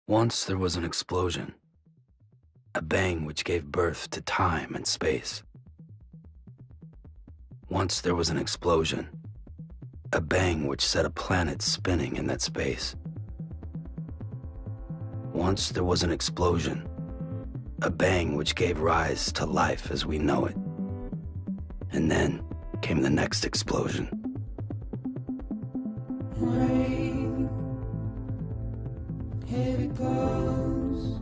Once there was an explosion, a bang which gave birth to time and space. Once there was an explosion, a bang which set a planet spinning in that space. Once there was an explosion, a bang which gave rise to life as we know it. And then came the next explosion. Rain, here it goes.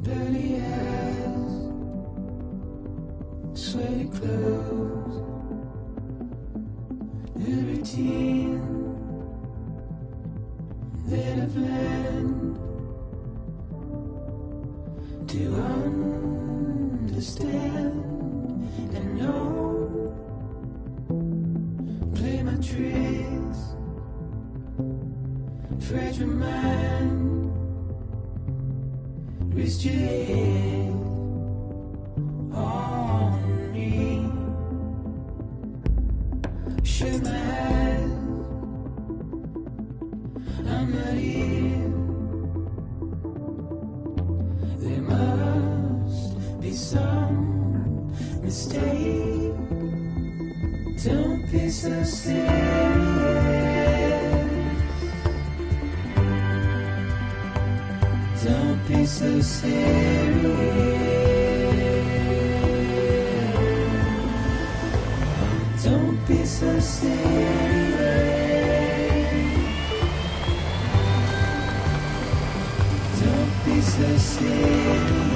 Dirty eyes, sweaty clothes. The routine that I've learned to understand and know. Play my tricks, fragile mind, risk your head on me. Shut my eyes, I'm not here. There must be some mistake. Don't be so serious. Don't be so serious. Don't be so serious. Don't be so serious.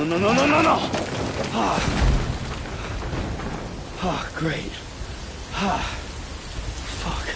No. Great. Fuck.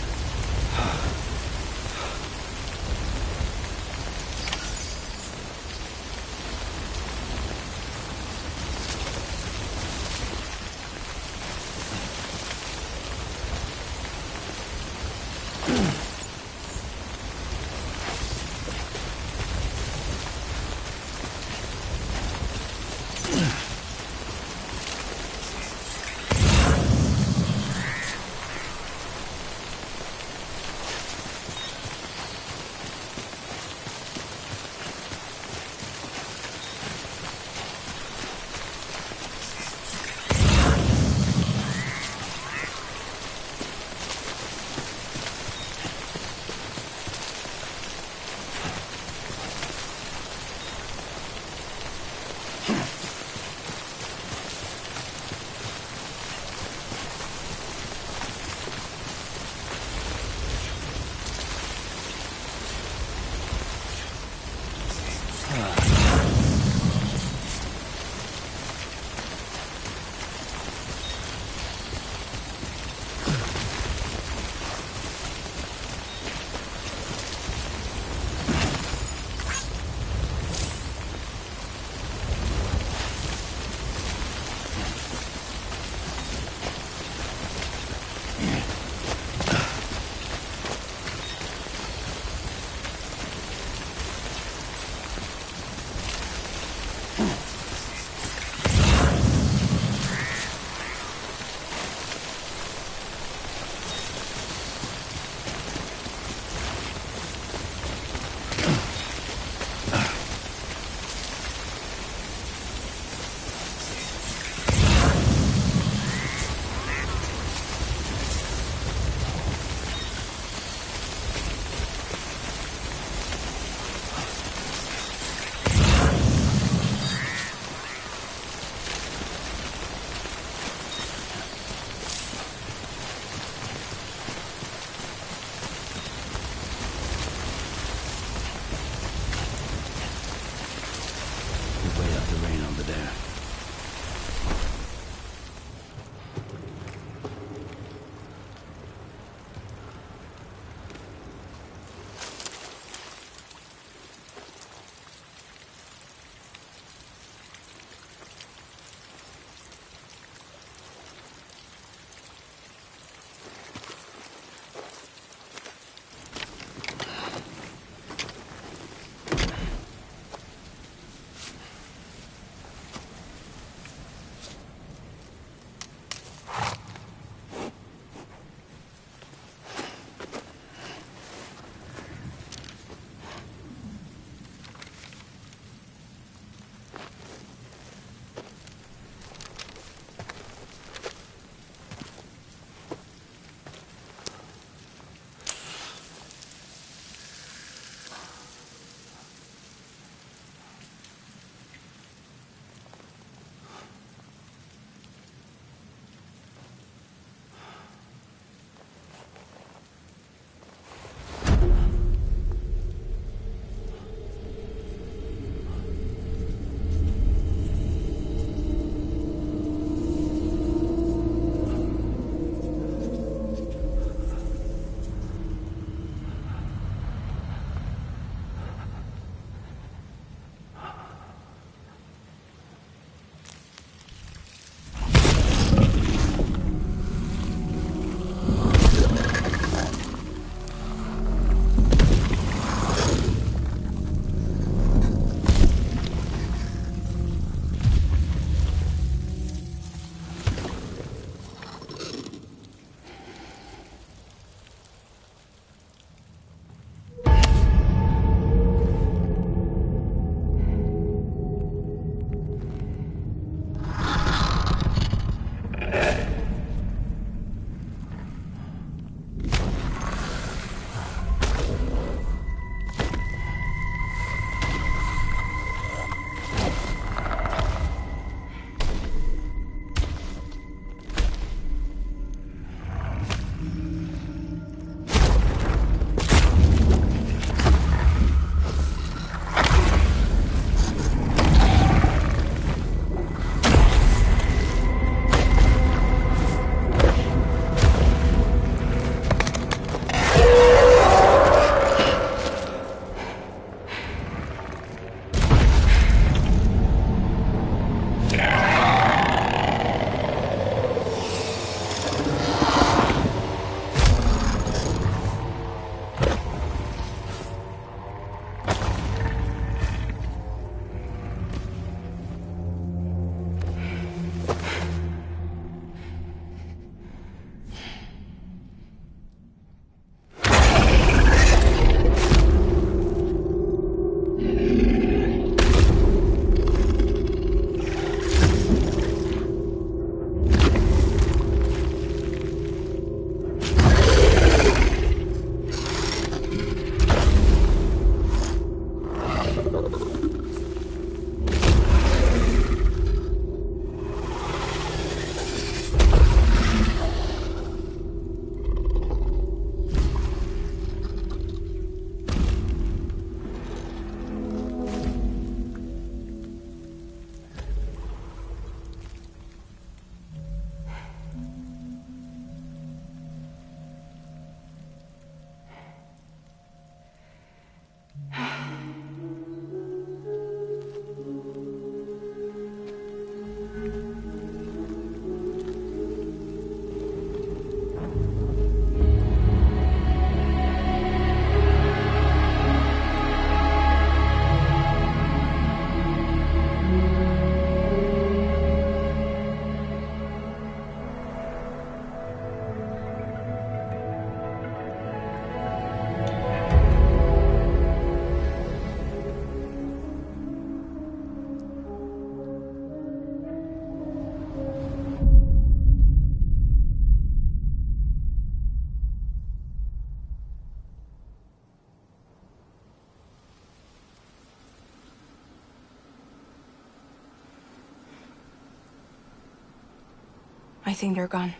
I think they're gone.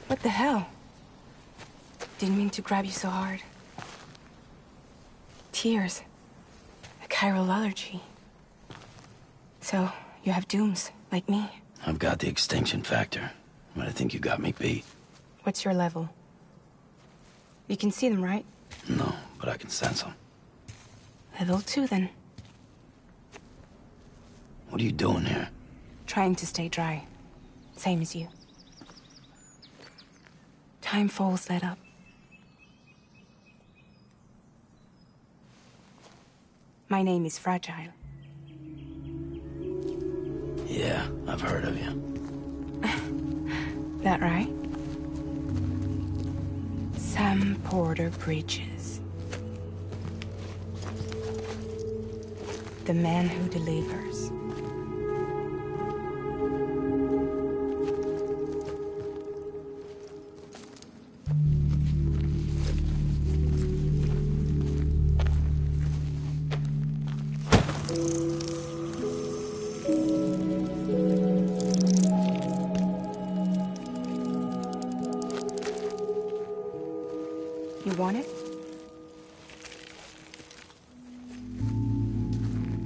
What the hell? Didn't mean to grab you so hard. Tears. A chiral allergy. So, you have dooms, like me. I've got the extinction factor, but I think you got me beat. What's your level? You can see them, right? No, but I can sense them. Level 2, then. What are you doing here? Trying to stay dry. Same as you. Time falls let up. My name is Fragile. Yeah, I've heard of you. That right? Sam Porter Bridges. The man who delivers. You want it?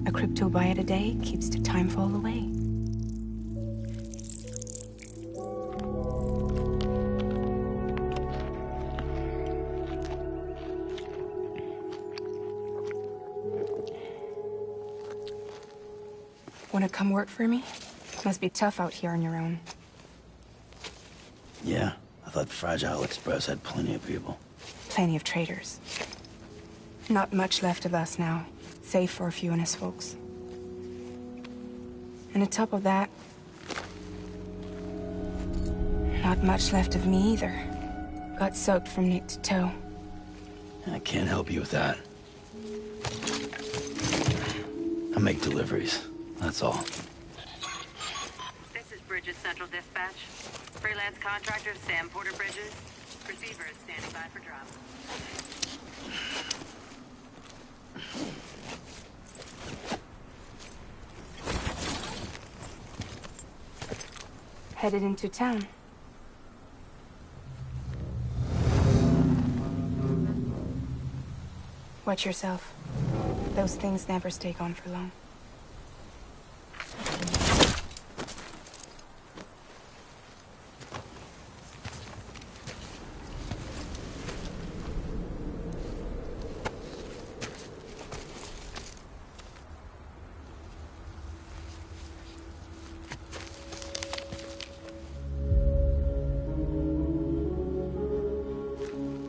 A crypto byte a day keeps the time fall away. Wanna come work for me? Must be tough out here on your own. Yeah, I thought Fragile Express had plenty of people. Plenty of traitors. Not much left of us now, save for a few honest folks. And on top of that, not much left of me either. Got soaked from neck to toe. I can't help you with that. I make deliveries, that's all. This is Bridges Central Dispatch. Freelance contractor Sam Porter Bridges. Receiver is standing by for drop. Headed into town. Watch yourself. Those things never stay gone for long.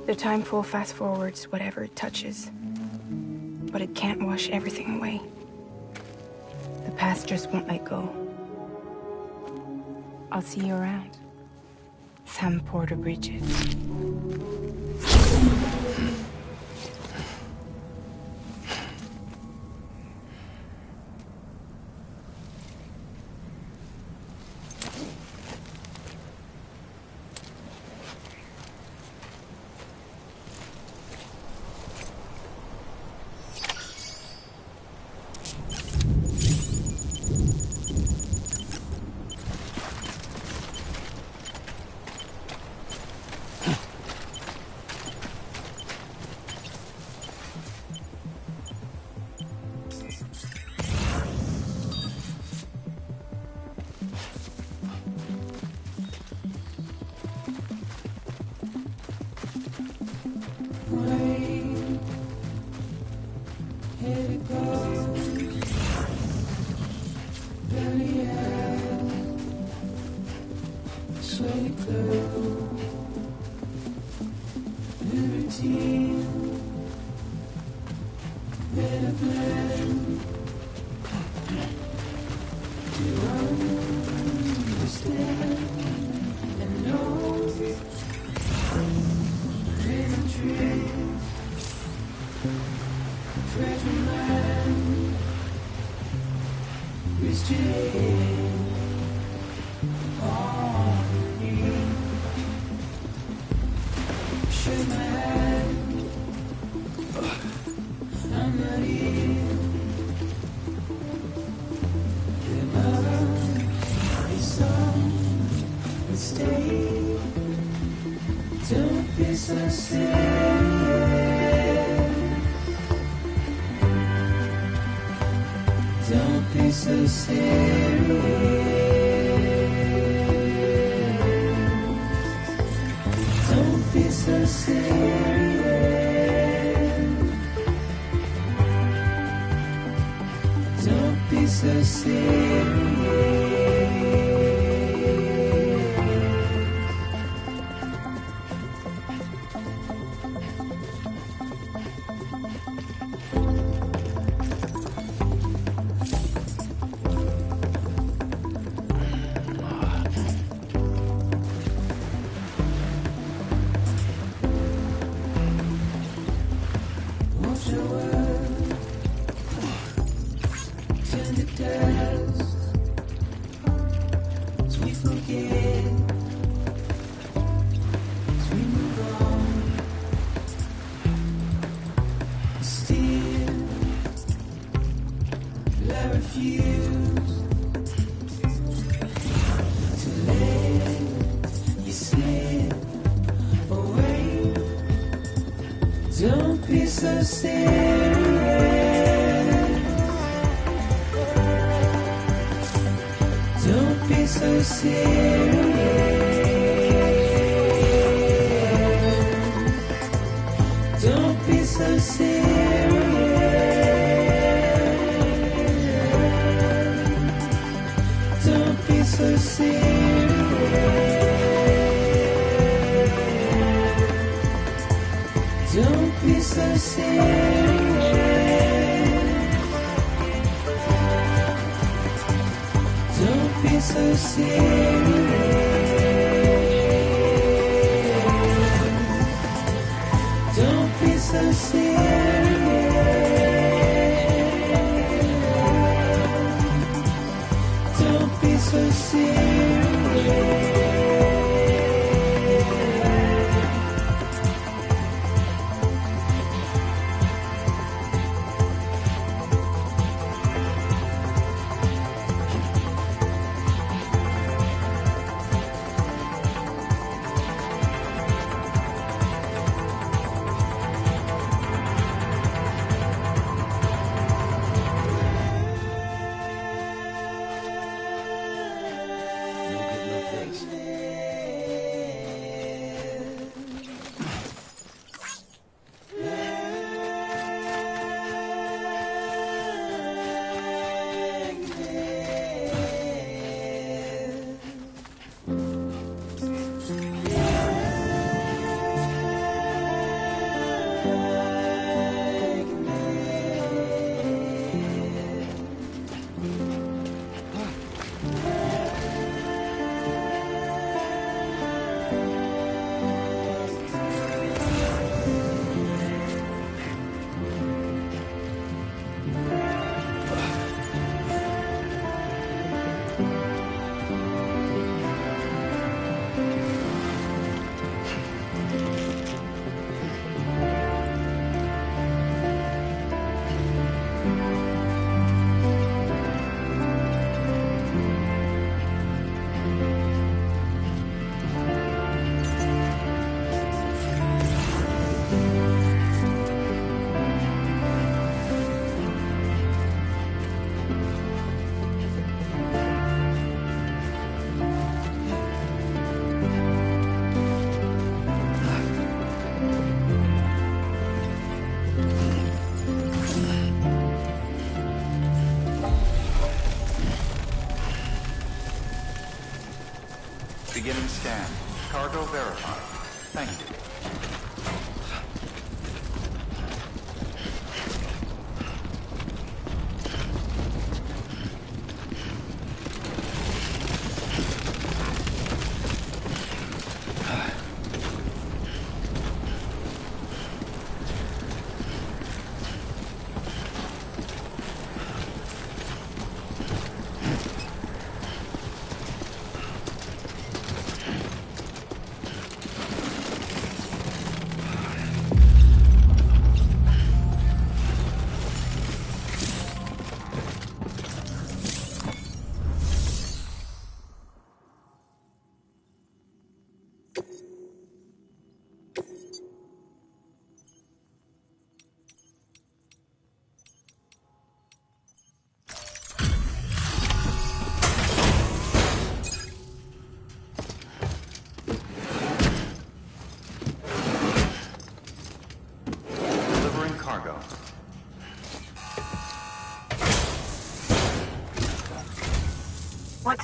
The time full fast forwards whatever it touches. But it can't wash everything away. The past just won't let go. I'll see you around. Sam Porter Bridges. Here it goes. Belly out. Sweaty clothes. Liberty. Better blend. You understand and know. Little tree. Fragile mind, restrained on me. Shake my hand, I'm not here. Your love is so stay. Don't be so serious. Don't be so serious. Don't be so serious. Don't be so serious. Watch your world turn to dust as we forget, as we move on. Still, I refuse to let you slip away. Don't be so serious. Don't be so serious. Don't be so serious. Don't be so serious. Don't be so serious. Don't be so serious. Don't be so serious. Don't be so serious. No getting up this. Beginning scan. Cargo verified. Thank you.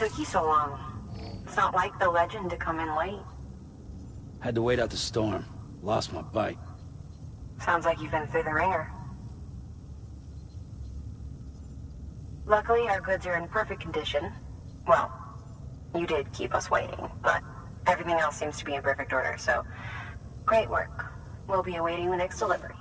took you so long? It's not like the legend to come in late. Had to wait out the storm. Lost my bike. Sounds like you've been through the ringer. Luckily, our goods are in perfect condition. Well, you did keep us waiting, but everything else seems to be in perfect order, so great work. We'll be awaiting the next delivery.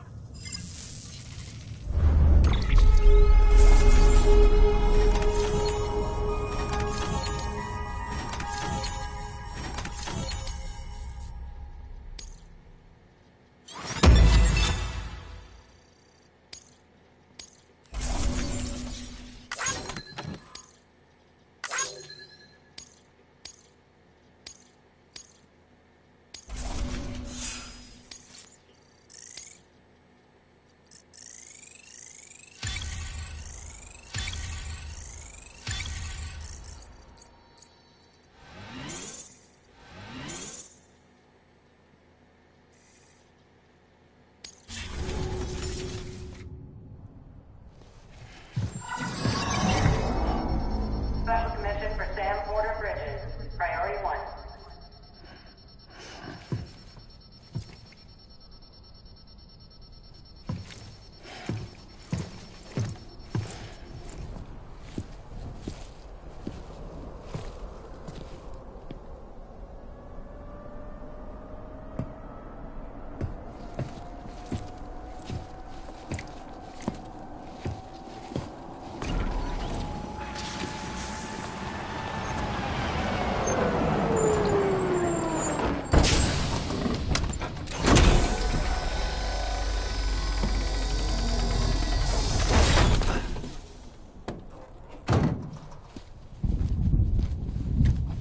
Special commission for Sam Porter Bridges. Priority 1.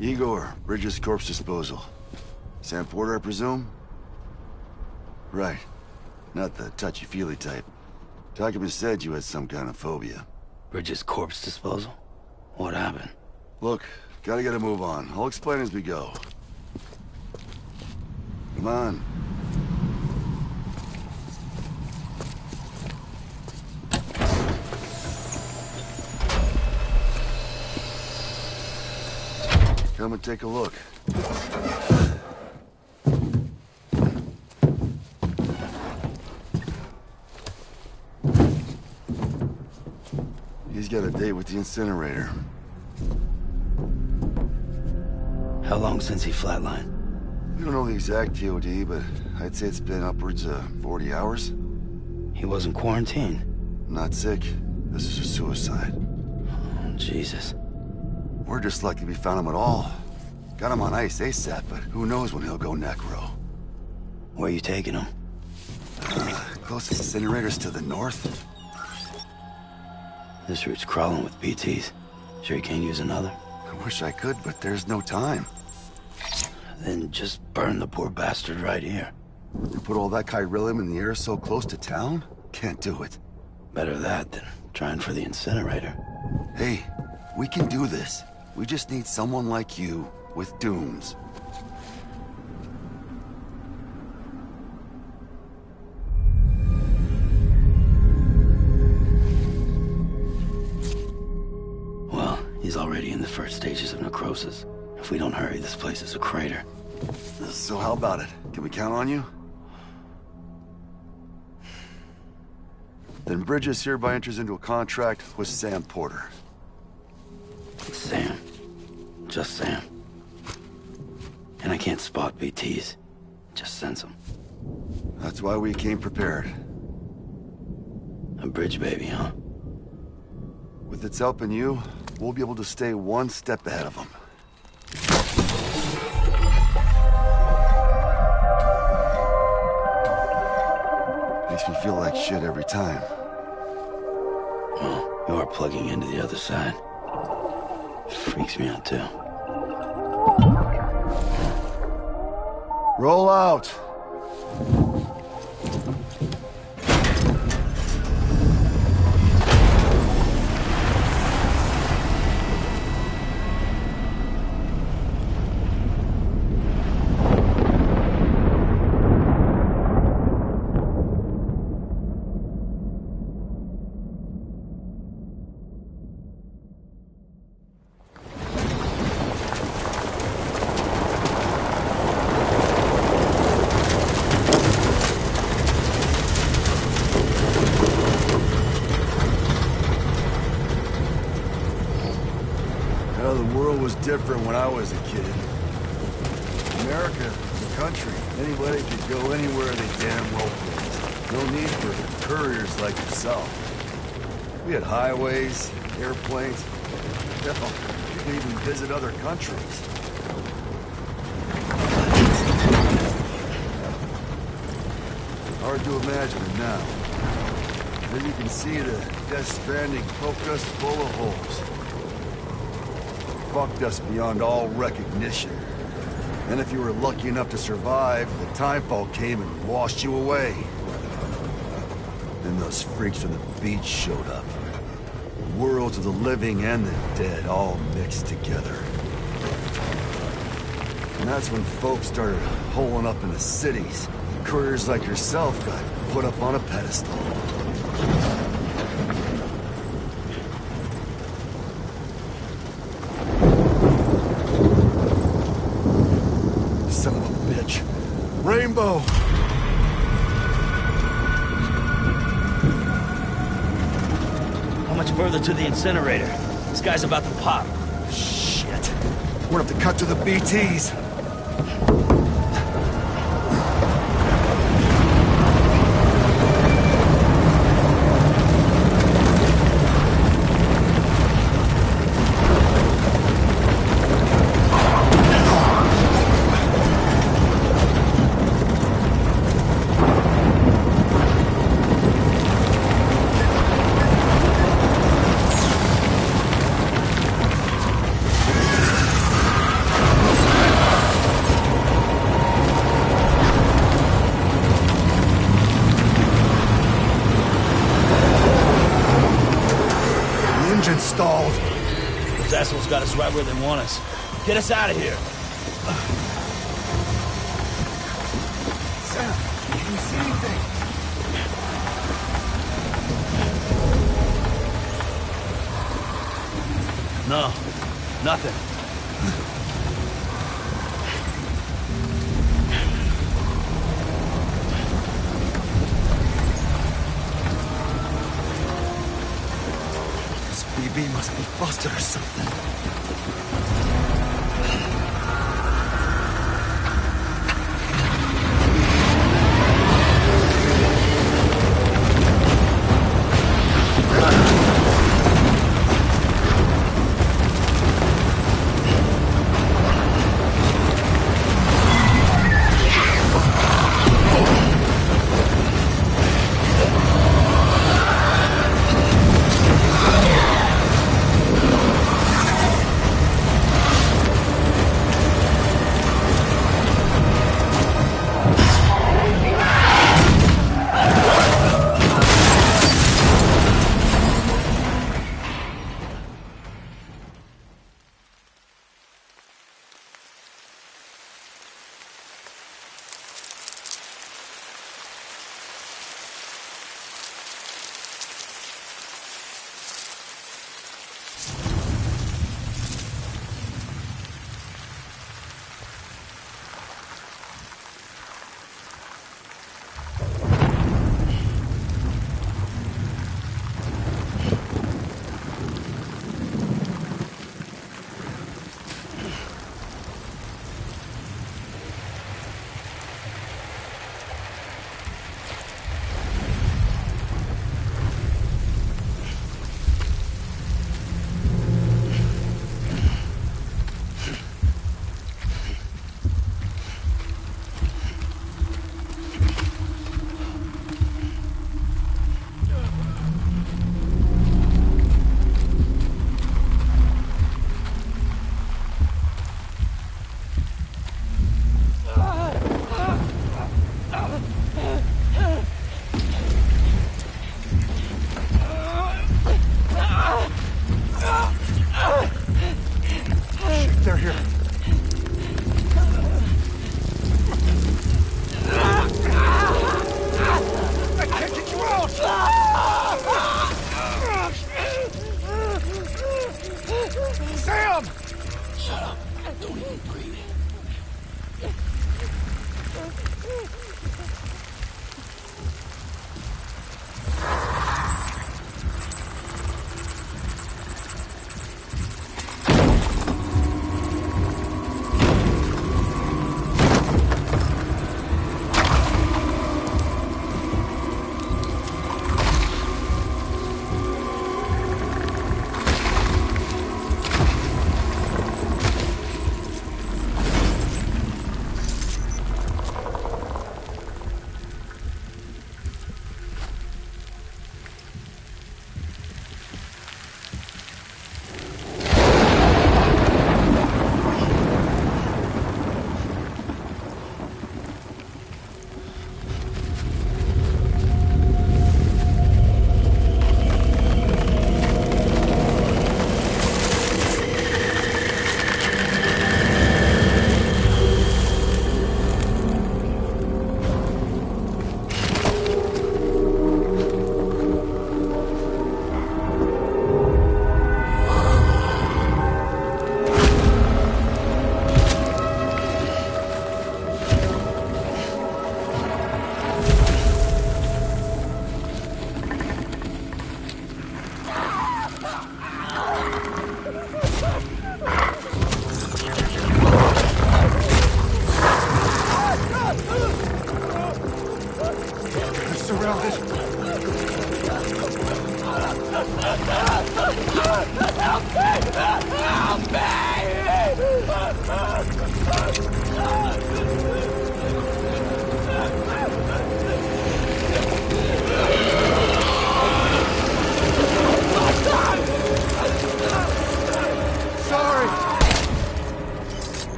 Igor, Bridges Corpse Disposal. Sam Porter, I presume? Right. Not the touchy-feely type. Documents said you had some kind of phobia. Bridges corpse disposal? What happened? Look, gotta get a move on. I'll explain as we go. Come on. Come and take a look. He's got a date with the incinerator. How long since he flatlined? We don't know the exact TOD, but I'd say it's been upwards of 40 hours. He wasn't quarantined. Not sick. This is a suicide. Oh, Jesus. We're just lucky we found him at all. Got him on ice ASAP, but who knows when he'll go necro. Where you taking him? Closest incinerator's to the north. This route's crawling with PTs. Sure you can't use another? I wish I could, but there's no time. Then just burn the poor bastard right here. You put all that chiralium in the air so close to town? Can't do it. Better that than trying for the incinerator. Hey, we can do this. We just need someone like you with dooms. Well, he's already in the first stages of necrosis. If we don't hurry, this place is a crater. So how about it? Can we count on you? Then Bridges hereby enters into a contract with Sam Porter. Sam. Just Sam. And I can't spot BTs. Just sense them. That's why we came prepared. A bridge baby, huh? With its help and you, we'll be able to stay one step ahead of them. Makes me feel like shit every time. Well, you are plugging into the other side. Freaks me out, too. Roll out! was different when I was a kid. America, the country, anybody could go anywhere they damn well pleased. No need for couriers like yourself. We had highways, airplanes. Hell, you could even visit other countries. Hard to imagine it now. As you can see, the Death Stranding poked us full of holes. Fucked us beyond all recognition. And if you were lucky enough to survive, the timefall came and washed you away. Then those freaks from the beach showed up. Worlds of the living and the dead all mixed together. And that's when folks started holing up in the cities. Couriers like yourself got put up on a pedestal. Son of a bitch. Rainbow! How much further to the incinerator? This guy's about to pop. Shit. We're gonna have to cut to the BTs. Stalled. Those assholes got us right where they want us. Get us out of here. Sam, can you see anything? No, nothing. BB must be busted or something.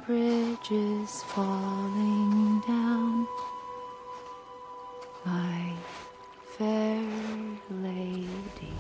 bridges falling down, my fair lady.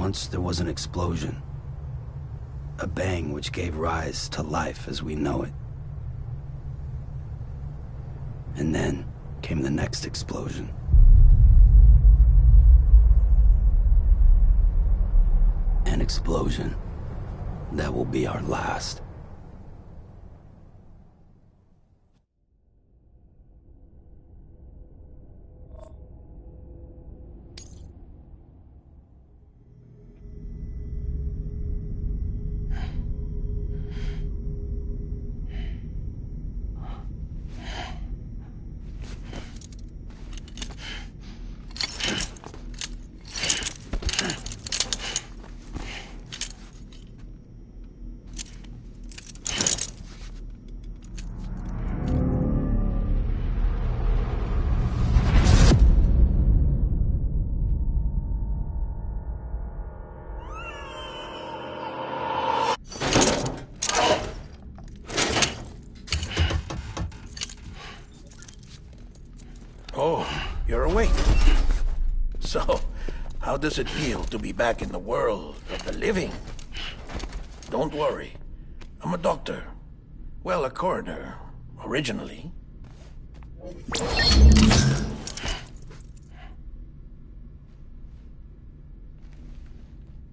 Once there was an explosion. A bang which gave rise to life as we know it. And then came the next explosion. An explosion that will be our last. Oh, you're awake. So, how does it feel to be back in the world of the living? Don't worry. I'm a doctor. Well, a coroner, originally.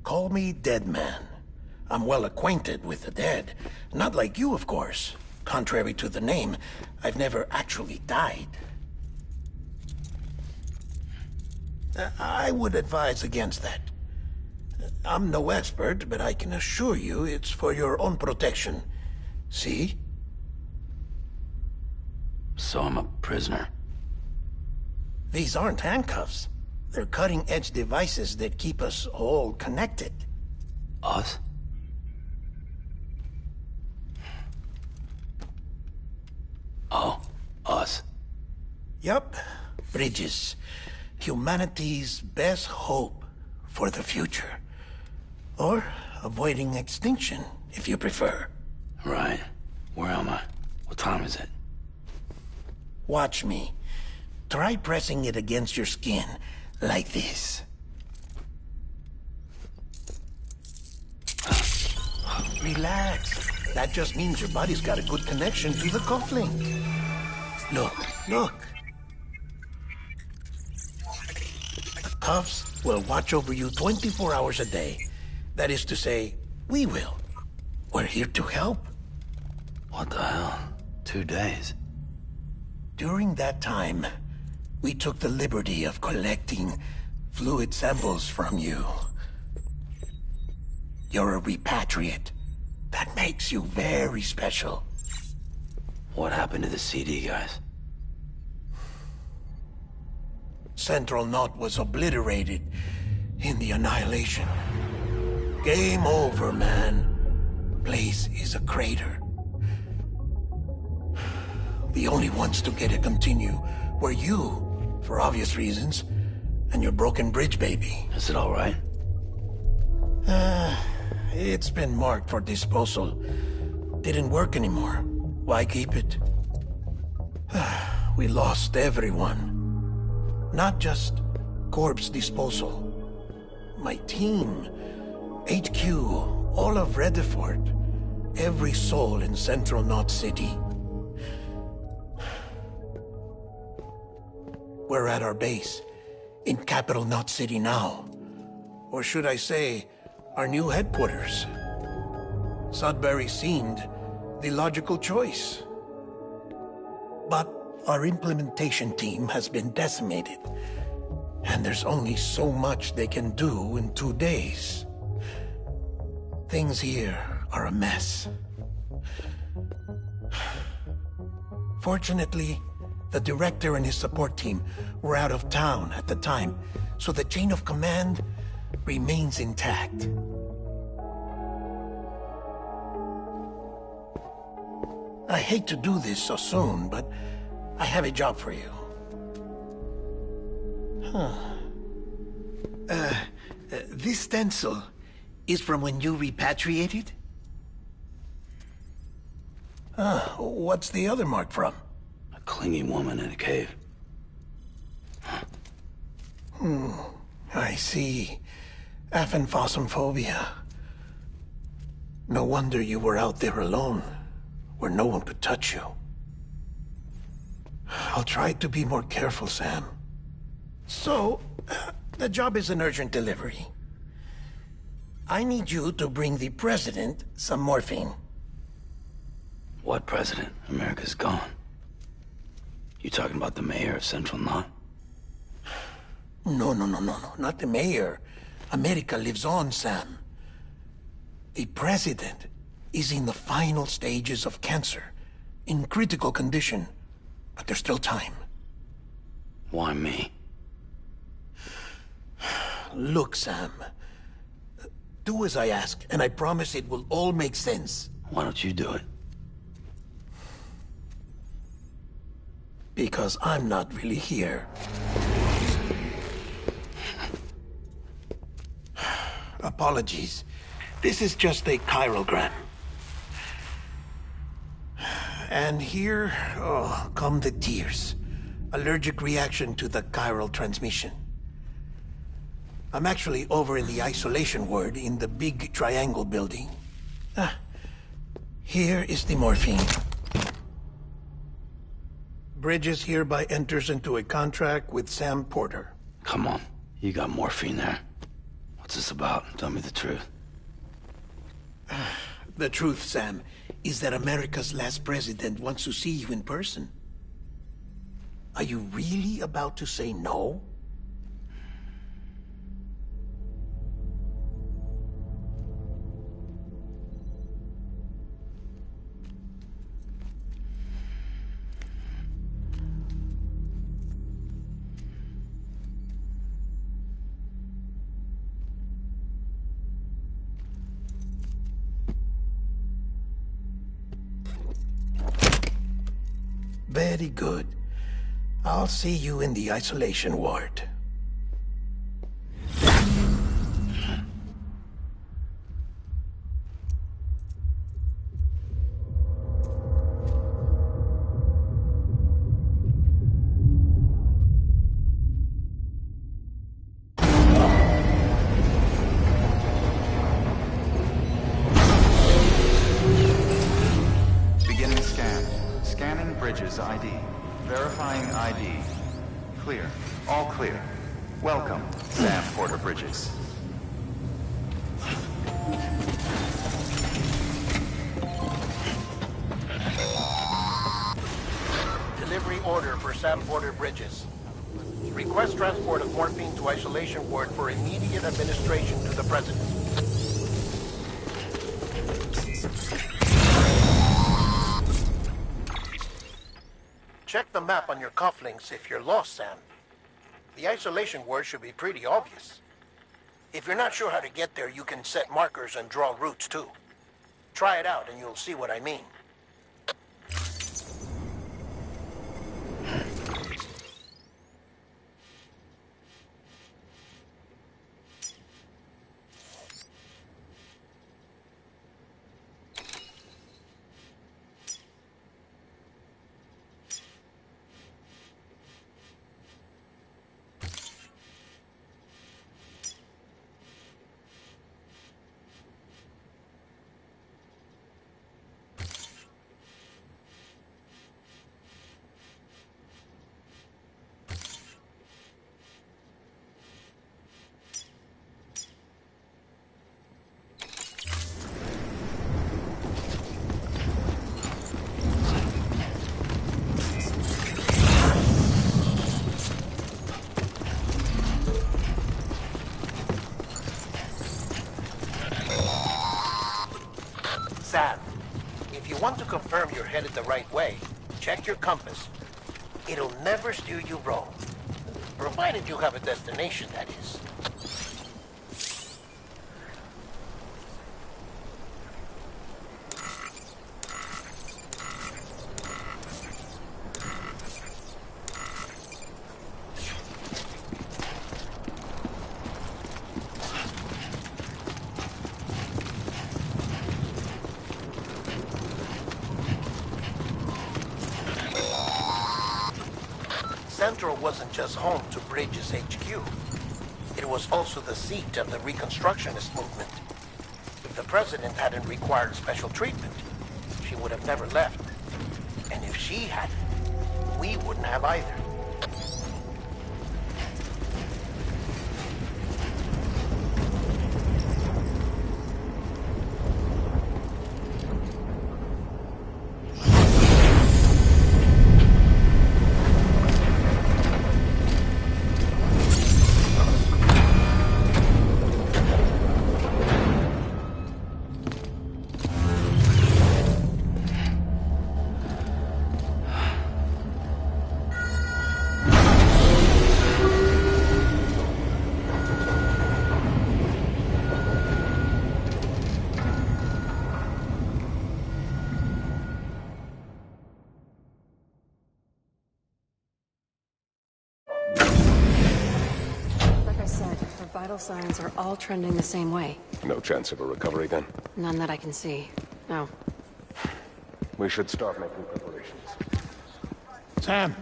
Call me Dead Man. I'm well acquainted with the dead. Not like you, of course. Contrary to the name, I've never actually died. I would advise against that. I'm no expert, but I can assure you it's for your own protection. See? So I'm a prisoner. These aren't handcuffs. They're cutting-edge devices that keep us all connected. Us? Oh, us. Yup. Bridges. Humanity's best hope for the future. Or avoiding extinction, if you prefer. Right. Where am I? What time is it? Watch me. Try pressing it against your skin, like this. Relax. That just means your body's got a good connection to the cufflink. Look, look. The cuffs will watch over you 24 hours a day. That is to say, we will. We're here to help. What the hell? 2 days? During that time, we took the liberty of collecting fluid samples from you. You're a repatriate. That makes you very special. What happened to the CD guys? Central Knot was obliterated in the Annihilation. Game over, man. Place is a crater. The only ones to get to continue were you, for obvious reasons, and your broken bridge baby. Is it all right? It's been marked for disposal. Didn't work anymore. Why keep it? We lost everyone. Not just corpse disposal. My team, HQ, all of Redefort, every soul in Central Knot City. We're at our base, in Capital Knot City now. Or should I say, our new headquarters. Sudbury seemed the logical choice. But our implementation team has been decimated, and there's only so much they can do in 2 days. Things here are a mess. Fortunately, the director and his support team were out of town at the time, so the chain of command remains intact. I hate to do this so soon, but I have a job for you. This stencil is from when you repatriated? What's the other mark from? A clingy woman in a cave. I see. Aphenphosmphobia. No wonder you were out there alone, where no one could touch you. I'll try to be more careful, Sam. So, the job is an urgent delivery. I need you to bring the president some morphine. What president? America's gone. You talking about the mayor of Central Knot? No, not the mayor. America lives on, Sam. The president is in the final stages of cancer, in critical condition, but there's still time. Why me? Look, Sam. Do as I ask, and I promise it will all make sense. Why don't you do it? Because I'm not really here. Apologies. This is just a chirogram. And here, come the tears. Allergic reaction to the chiral transmission. I'm actually over in the isolation ward in the big triangle building. Here is the morphine. Bridges hereby enters into a contract with Sam Porter. Come on. You got morphine there. What's this about? Tell me the truth. The truth, Sam, is that America's last president wants to see you in person. Are you really about to say no? Very good. I'll see you in the isolation ward. Beginning scan. Scanning Bridges ID. Verifying ID. Clear. All clear. Welcome, Sam Porter Bridges. Delivery order for Sam Porter Bridges. Request transport of morphine to isolation ward for immediate administration to the president. Check the map on your cufflinks if you're lost, Sam. The isolation word should be pretty obvious. If you're not sure how to get there, you can set markers and draw routes too. Try it out and you'll see what I mean. Sam, if you want to confirm you're headed the right way, check your compass. It'll never steer you wrong. Provided you have a destination, that is. Central wasn't just home to Bridges HQ. It was also the seat of the Reconstructionist movement. If the president hadn't required special treatment, she would have never left. And if she hadn't, we wouldn't have either. Vital signs are all trending the same way. No chance of a recovery then? None that I can see. No. We should start making preparations. Sam!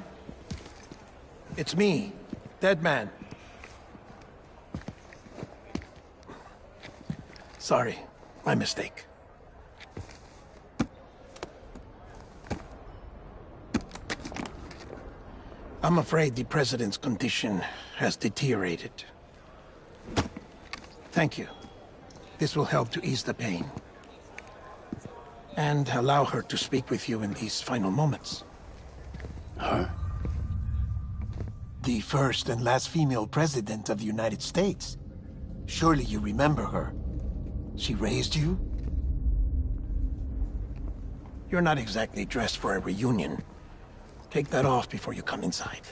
It's me, Dead Man. Sorry, my mistake. I'm afraid the president's condition has deteriorated. Thank you. This will help to ease the pain. And allow her to speak with you in these final moments. Her? The first and last female president of the United States. Surely you remember her. She raised you? You're not exactly dressed for a reunion. Take that off before you come inside.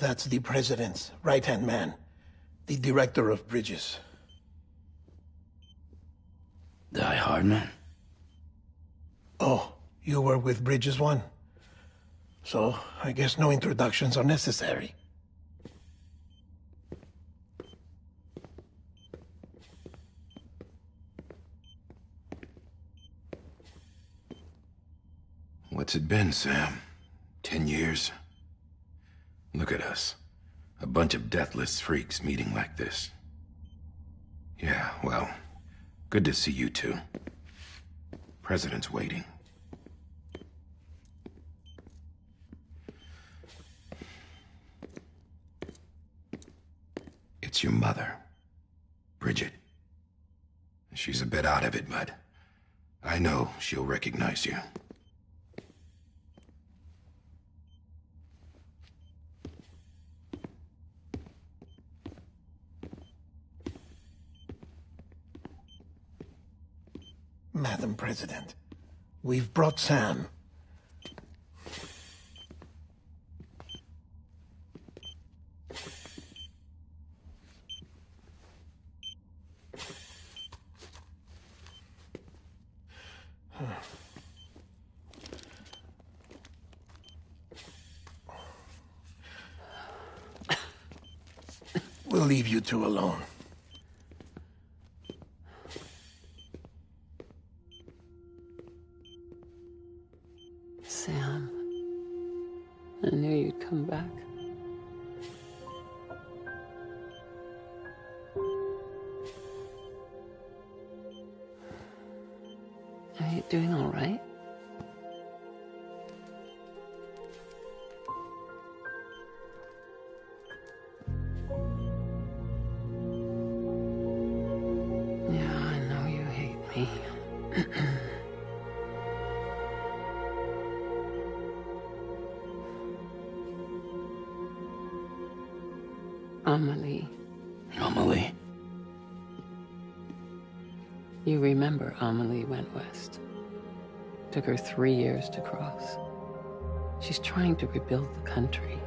That's the president's right-hand man, the director of bridges. Die Hardman? Oh, you were with Bridges 1? So, I guess no introductions are necessary. What's it been, Sam? 10 years? Look at us. A bunch of deathless freaks meeting like this. Yeah, well, good to see you two. President's waiting. It's your mother, Bridget. She's a bit out of it, but I know she'll recognize you. Madam President, we've brought Sam. We'll leave you two alone. Sam, I knew you'd come back. Are you doing all right? Yeah, I know you hate me. Amelie. Amelie? You remember Amelie went west. Took her 3 years to cross. She's trying to rebuild the country.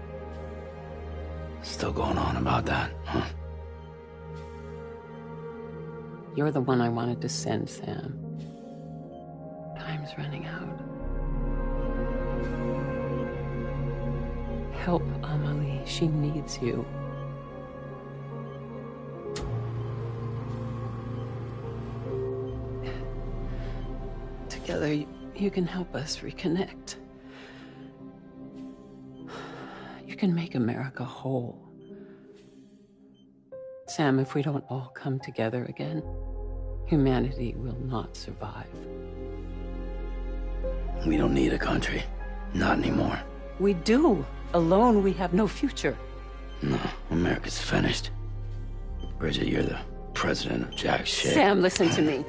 Still going on about that, huh? You're the one I wanted to send, Sam. Time's running out. Help Amelie. She needs you. Together, you can help us reconnect. You can make America whole. Sam, if we don't all come together again, humanity will not survive. We don't need a country. Not anymore. We do. Alone, we have no future. No, America's finished. Bridget, you're the president of jack shit. Sam, listen to me.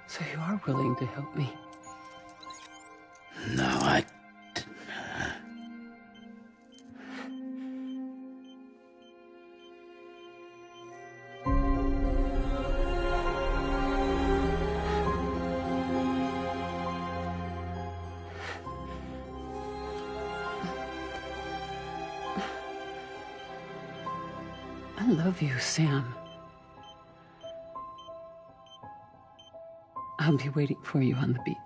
So you are willing to help me? No, I love you, Sam. I'll be waiting for you on the beach.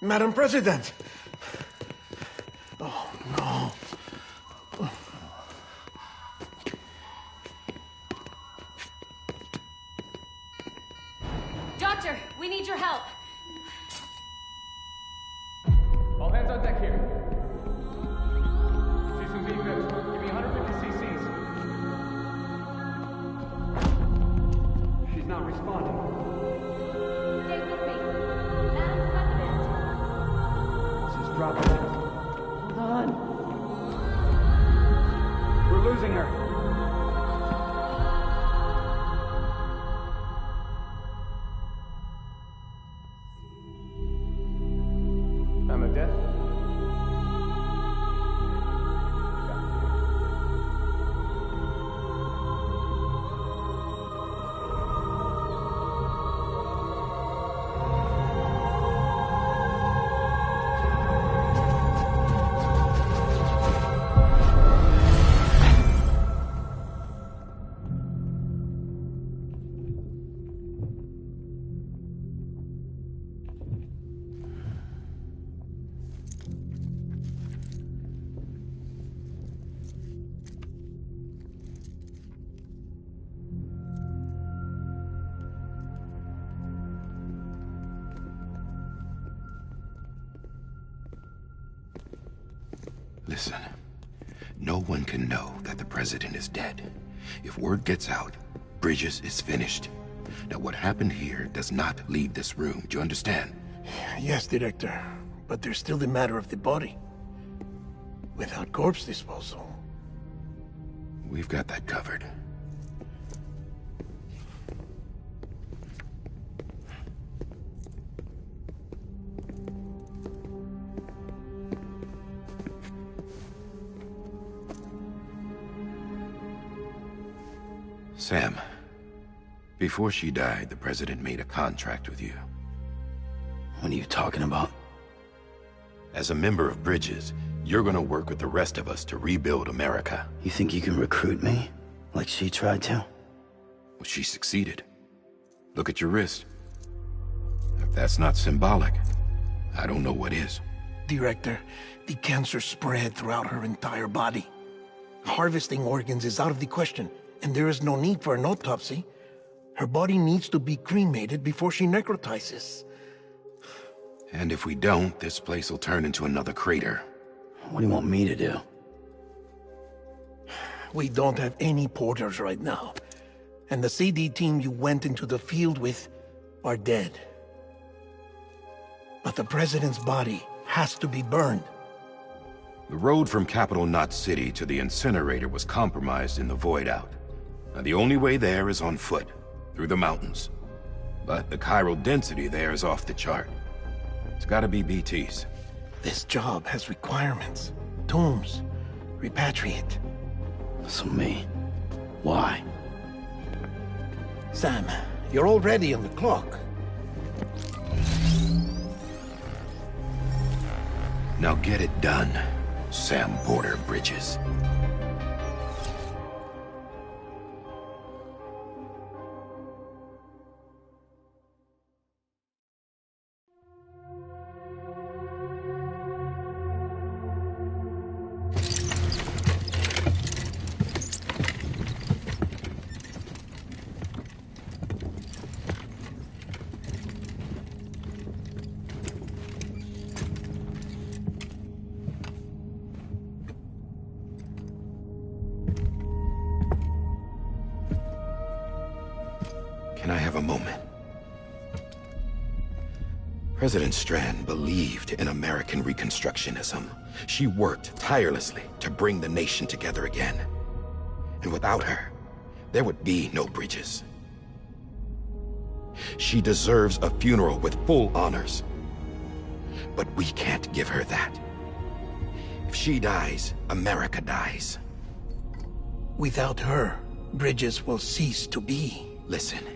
Madam President! Oh, no. Doctor, we need your help. All hands on deck here. Season B good. Give me 150 cc's. She's not responding. Stay with me. Madam President. This is dropping. Hold on. We're losing her. Time of death? Listen, no one can know that the president is dead. If word gets out, Bridges is finished. Now, what happened here does not leave this room. Do you understand? Yes, Director. But there's still the matter of the body. Without corpse disposal. We've got that covered. Sam, before she died, the president made a contract with you. What are you talking about? As a member of Bridges, you're gonna work with the rest of us to rebuild America. You think you can recruit me? Like she tried to? Well, she succeeded. Look at your wrist. If that's not symbolic, I don't know what is. Director, the cancer spread throughout her entire body. Harvesting organs is out of the question, and there is no need for an autopsy. Her body needs to be cremated before she necrotizes. And if we don't, this place will turn into another crater. What do you want me to do? we don't have any porters right now. And the CD team you went into the field with are dead. But the president's body has to be burned. The road from Capital Knot City to the incinerator was compromised in the void out. Now, the only way there is on foot, through the mountains. But the chiral density there is off the chart. It's gotta be BT's. This job has requirements. Tombs. Repatriate. So me. Why? Sam, you're already on the clock. Now get it done, Sam Porter Bridges. Can I have a moment? President Strand believed in American Reconstructionism. She worked tirelessly to bring the nation together again. And without her, there would be no Bridges. She deserves a funeral with full honors. But we can't give her that. If she dies, America dies. Without her, Bridges will cease to be. Listen.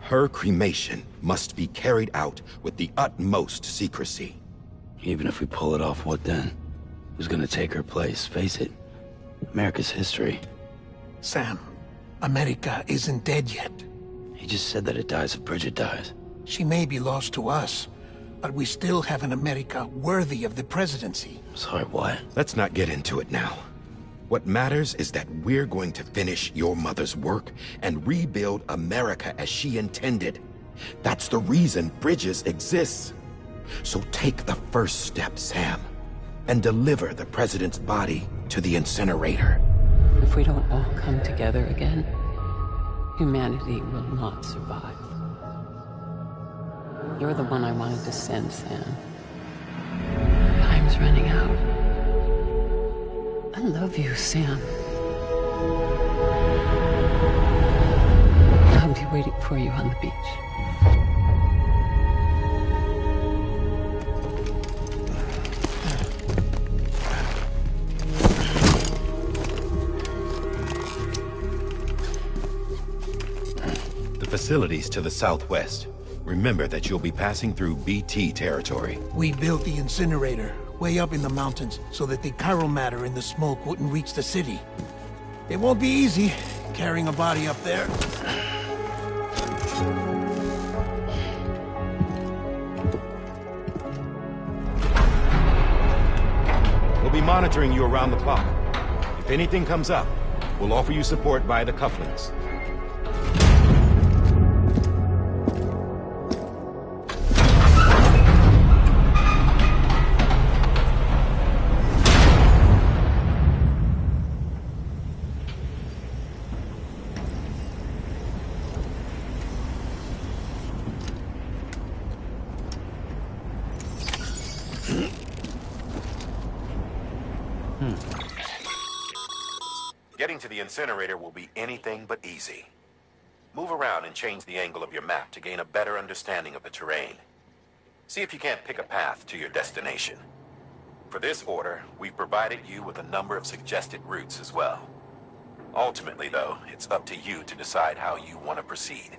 Her cremation must be carried out with the utmost secrecy. Even if we pull it off, what then? Who's gonna take her place? Face it, America's history. Sam, America isn't dead yet. He just said that it dies if Bridget dies. She may be lost to us, but we still have an America worthy of the presidency. Sorry, what? Let's not get into it now. What matters is that we're going to finish your mother's work and rebuild America as she intended. That's the reason Bridges exists. So take the first step, Sam, and deliver the president's body to the incinerator. If we don't all come together again, humanity will not survive. You're the one I wanted to send, Sam. Time's running out. I love you, Sam. I'll be waiting for you on the beach. The facilities to the southwest. Remember that you'll be passing through BT territory. We built the incinerator way up in the mountains so that the chiral matter in the smoke wouldn't reach the city. It won't be easy carrying a body up there. We'll be monitoring you around the clock. If anything comes up, we'll offer you support via the cufflinks. Getting to the incinerator will be anything but easy. Move around and change the angle of your map to gain a better understanding of the terrain. See if you can't pick a path to your destination. For this order, we've provided you with a number of suggested routes as well. Ultimately, though, it's up to you to decide how you want to proceed.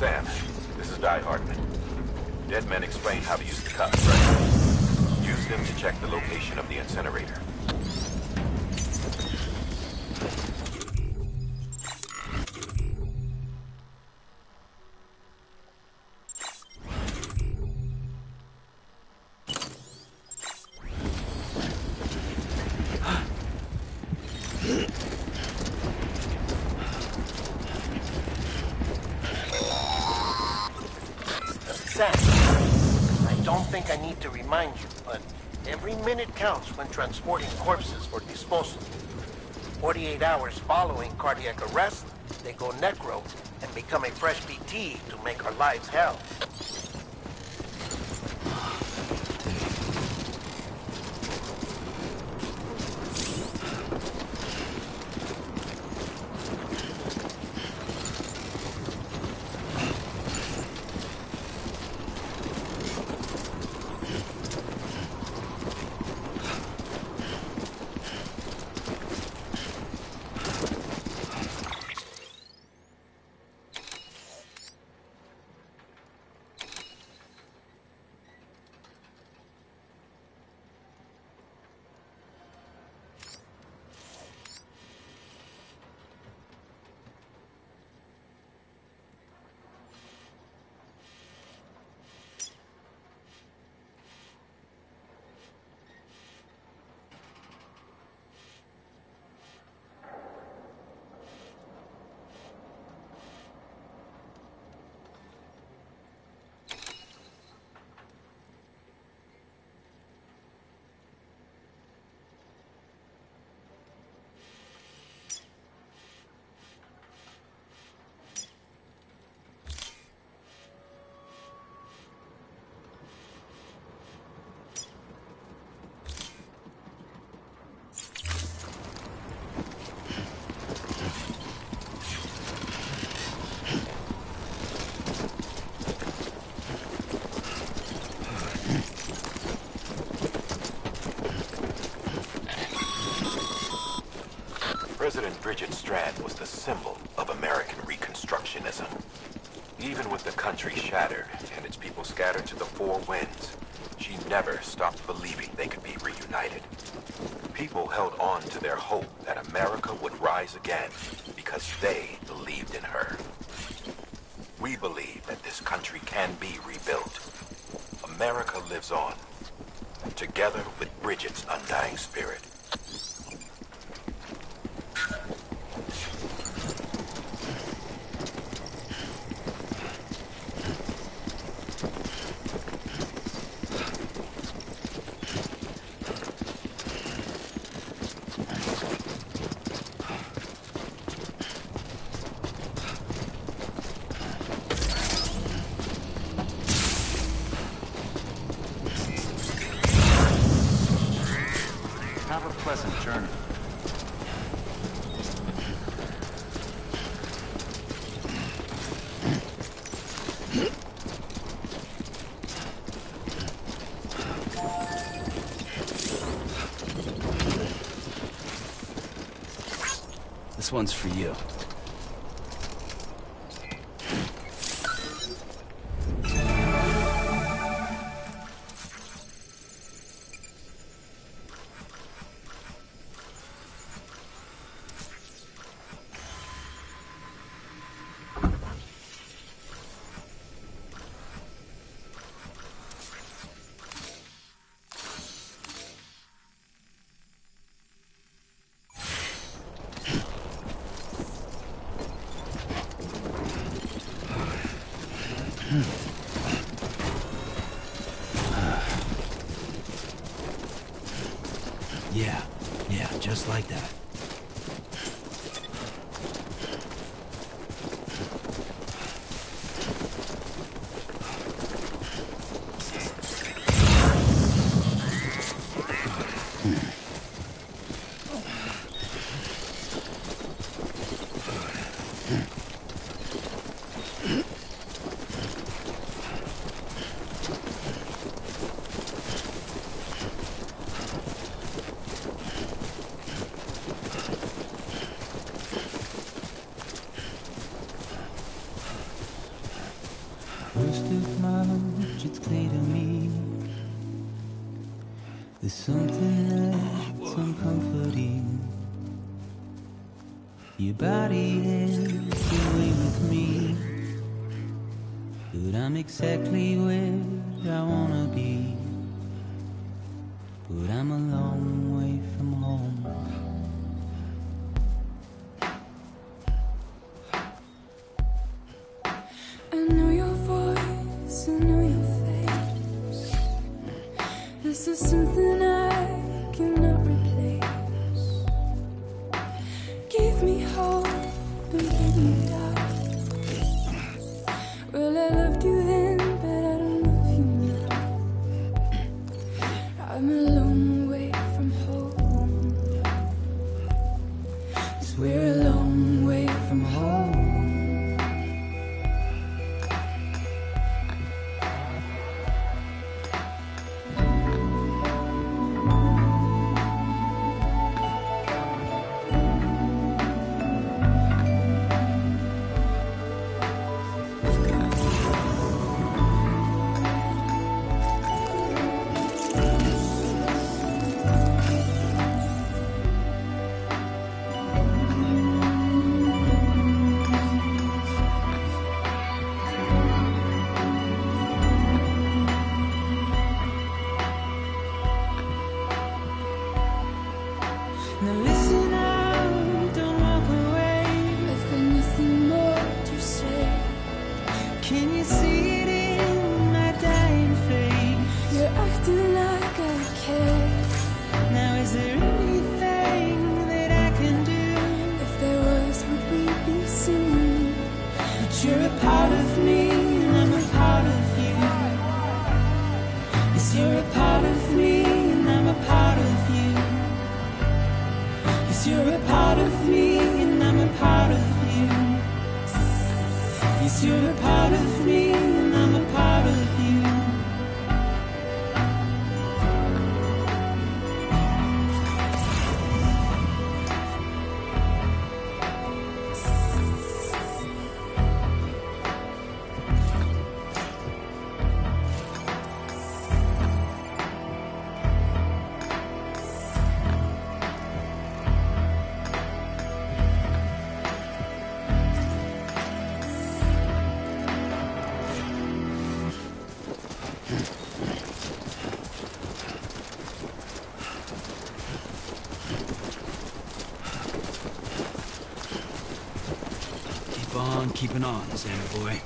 Sam, this is Die Hardman. Dead men explained how to use the cuffs, right? Use them to check the location of the incinerator. Sam, I don't think I need to remind you, but every minute counts when transporting corpses for disposal. 48 hours following cardiac arrest, they go necro and become a fresh BT to make our lives hell. President Bridget Strand was the symbol of American Reconstructionism. Even with the country shattered and its people scattered to the four winds, she never stopped believing they could be reunited. People held on to their hope that America would rise again because they believed in her. We believe that this country can be rebuilt. America lives on, together with Bridget's undying spirit. Have a pleasant journey. This one's for you. Yeah, just like that. much it's clear to me. There's something that's uncomforting. Your body is away with me, but I'm exactly where I wanna be. But I'm a long way from home. I know your voice, I know your face. This is something I cannot replace. Give me hope and give me doubt. Well, I loved you then, but I don't love you now. I'm a long way from home. 'Cause we're a long way from home. Now listen out, don't walk away. I've got nothing more to say. Can you see it in my dying face? You're acting like I care. Now is there anything that I can do? If there was, would we be singing? But you're a part of me and I'm a part of you. Yes, you're a part of me and I'm a part of you. Yes, you're a part of me and I'm a part of you. Yes, you're a part of me and I'm a part of you. Keep on keeping on, Sammy boy.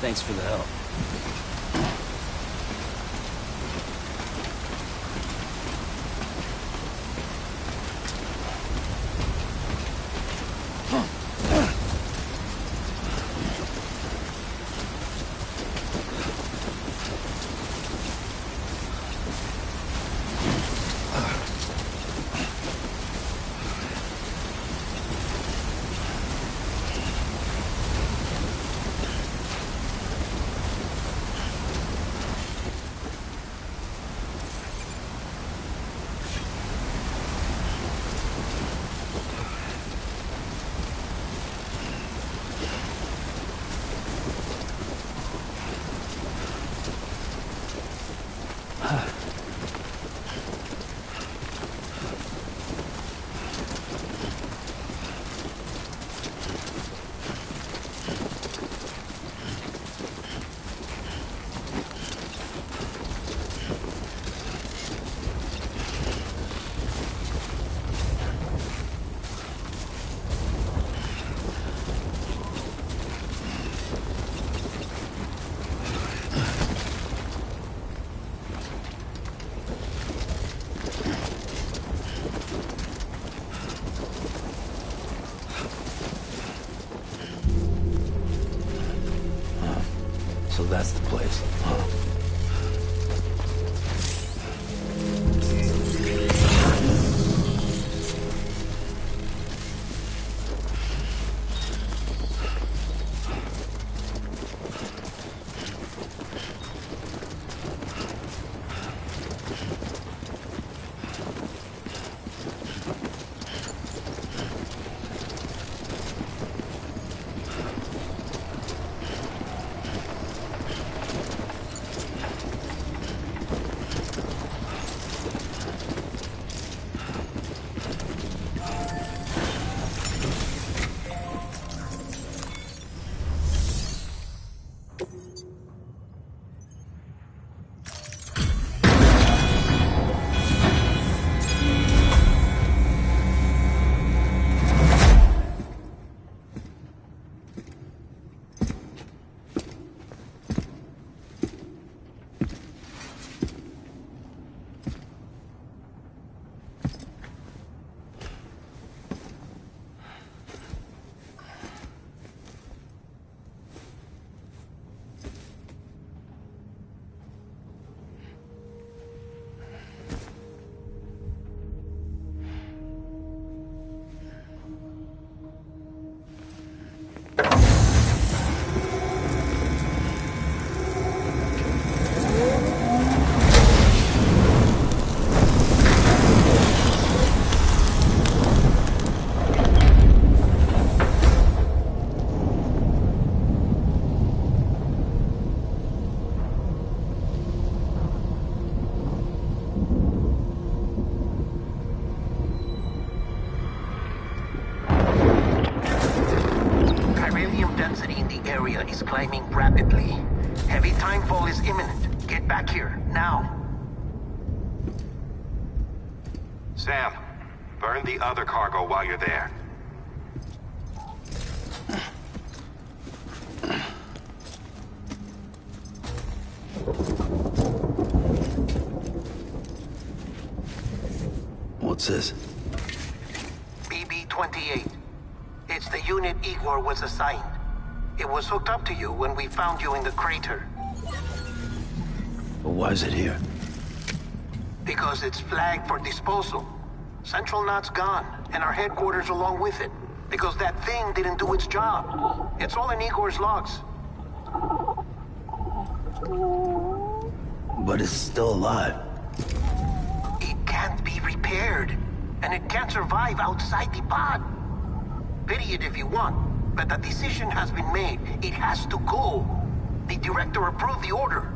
Thanks for the help. So that's the place. Is climbing rapidly. Heavy timefall is imminent. Get back here, now. Sam, burn the other cargo while you're there. What's this? BB-28. It's the unit Igor was assigned. It was hooked up to you when we found you in the crater. But why is it here? Because it's flagged for disposal. Central Knot's gone, and our headquarters along with it. Because that thing didn't do its job. It's all in Igor's logs. But it's still alive. It can't be repaired. And it can't survive outside the pod. Pity it if you want. But the decision has been made. It has to go. The director approved the order.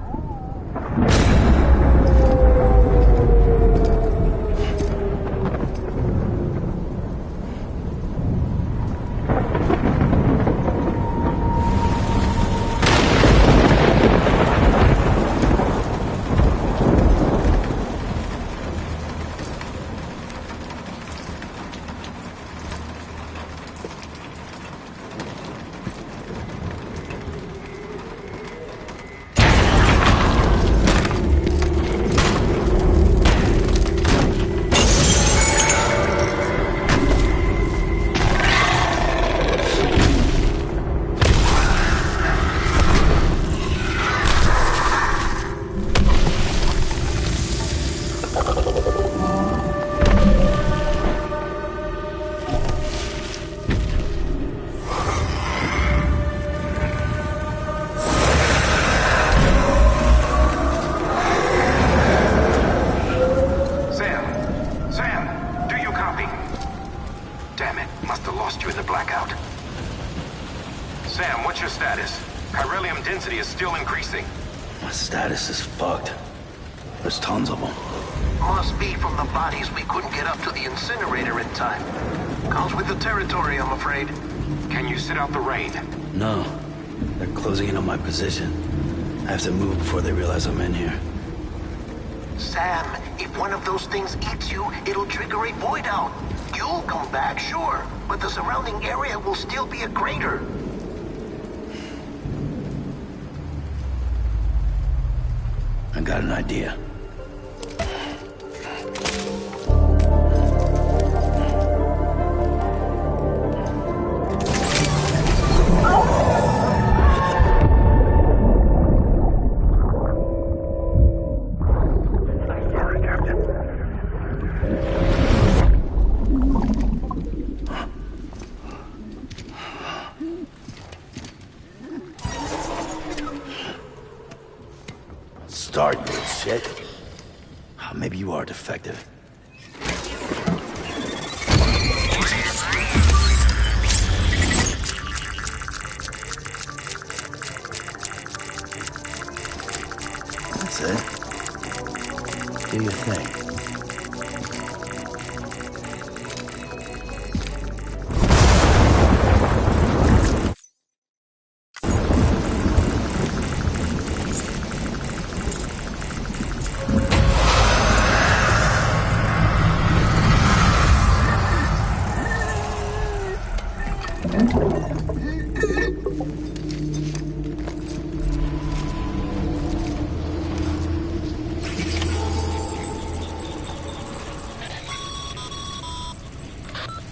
Sam, what's your status? Chiralium density is still increasing. My status is fucked. There's tons of them. Must be from the bodies we couldn't get up to the incinerator in time. Comes with the territory, I'm afraid. Can you sit out the rain? No. They're closing in on my position. I have to move before they realize I'm in here. Sam, if one of those things eats you, it'll trigger a void out. You'll come back, sure, but the surrounding area will still be a crater. I got an idea. Start, you shit. Maybe you are defective. That's it. Do your thing.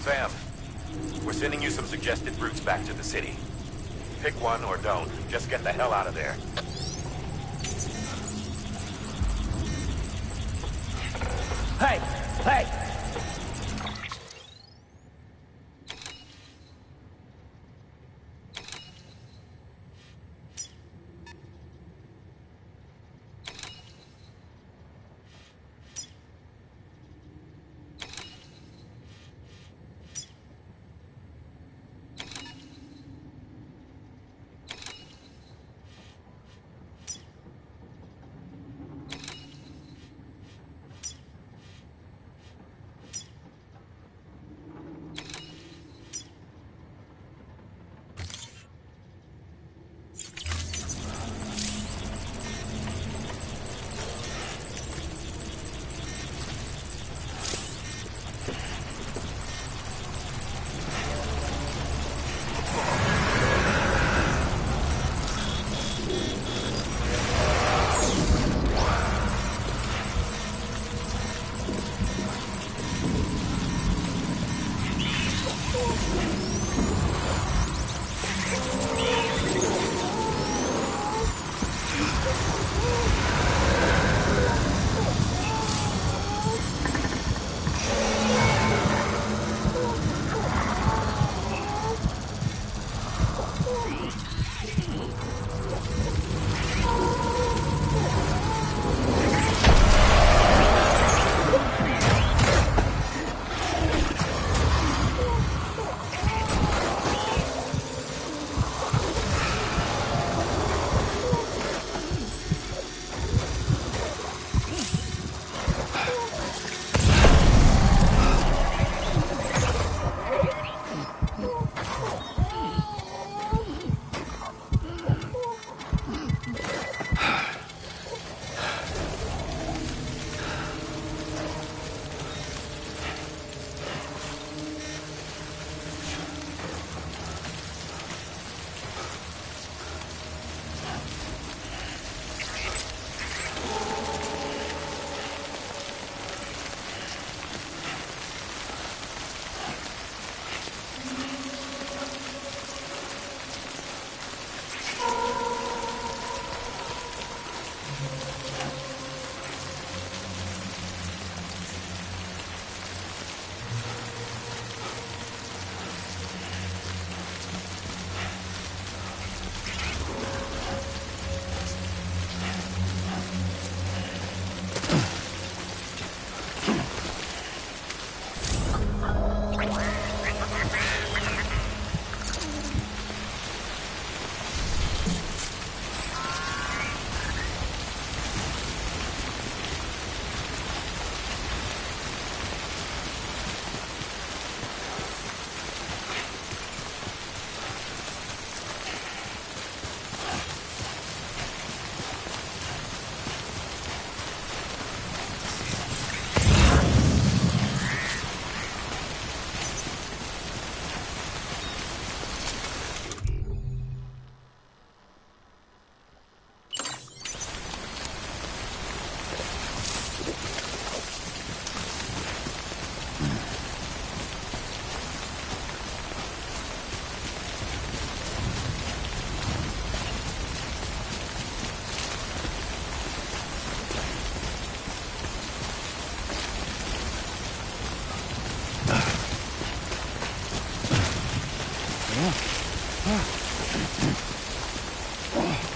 Sam, we're sending you some suggested routes back to the city. Pick one or don't. Just get the hell out of there. Hey! Hey!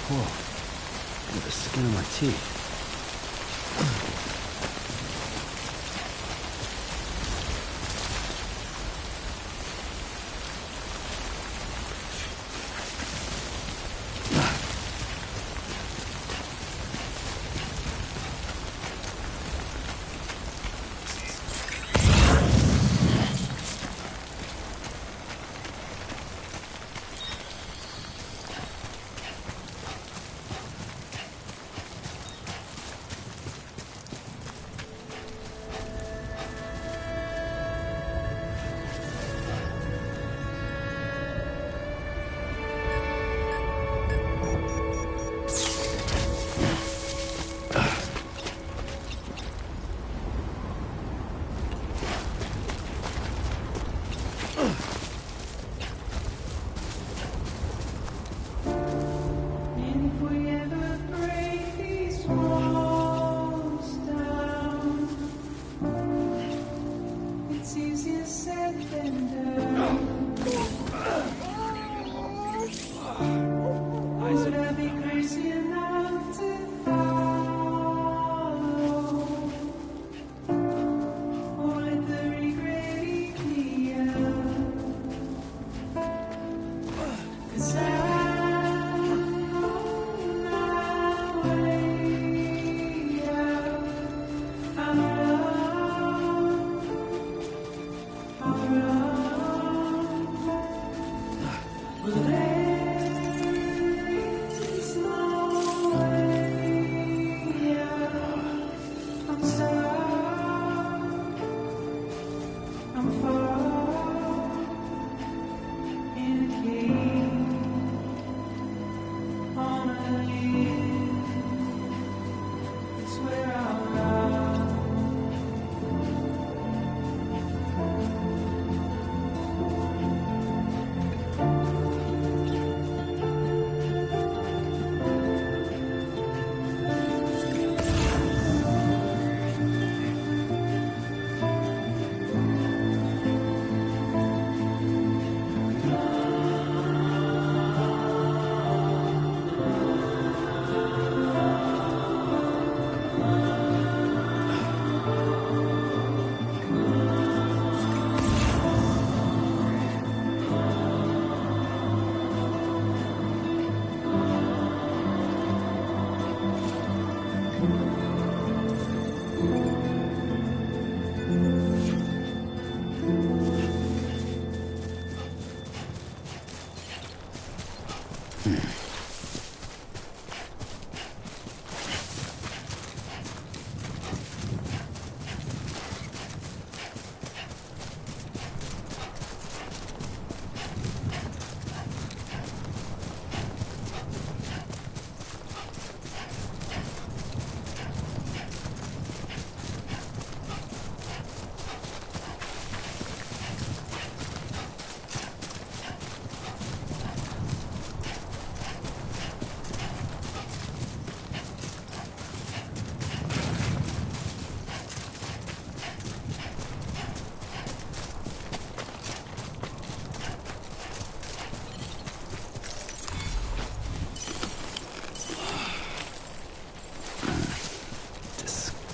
Whoa. Look at the skin of my teeth.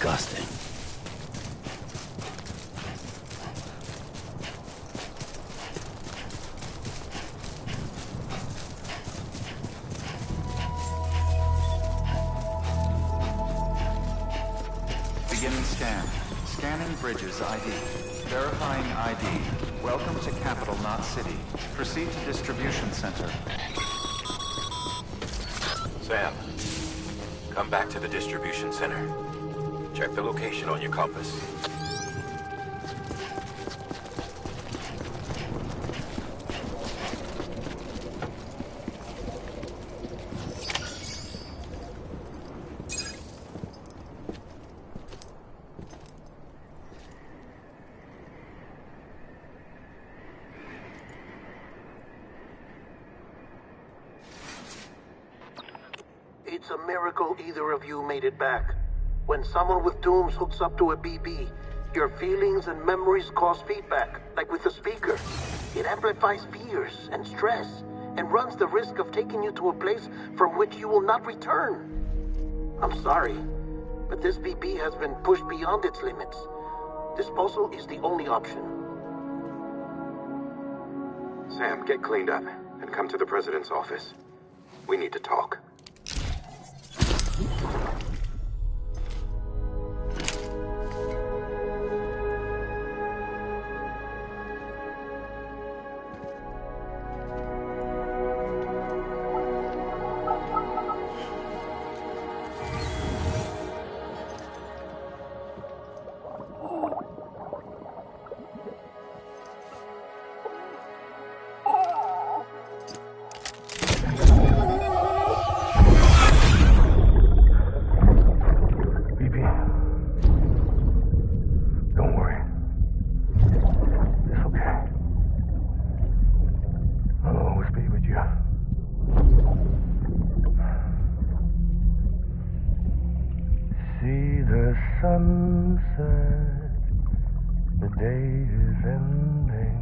Disgusting. Beginning scan. Scanning Bridges ID. Verifying ID. Welcome to Capital, not City. Proceed to Distribution Center. Sam, come back to the distribution center. Check the location on your compass. It's a miracle either of you made it back. When someone with dooms hooks up to a BB, your feelings and memories cause feedback, like with the speaker. It amplifies fears and stress, and runs the risk of taking you to a place from which you will not return. I'm sorry, but this BB has been pushed beyond its limits. Disposal is the only option. Sam, get cleaned up and come to the president's office. We need to talk. Sunset, the day is ending.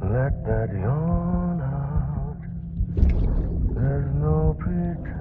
Let that yawn out. There's no pretending.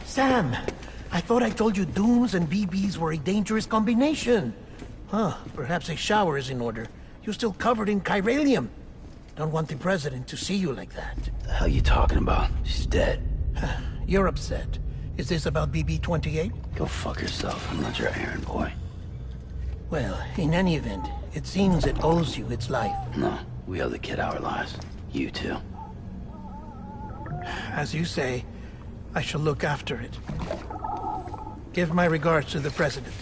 Sam, I thought I told you Dooms and BBs were a dangerous combination. Huh, perhaps a shower is in order. You're still covered in chiralium. Don't want the president to see you like that. The hell you talking about? She's dead. You're upset. Is this about BB-28? Go fuck yourself. I'm not your errand boy. Well, in any event, it seems it owes you its life. No, we owe the kid our lives. You too. As you say, I shall look after it. Give my regards to the president.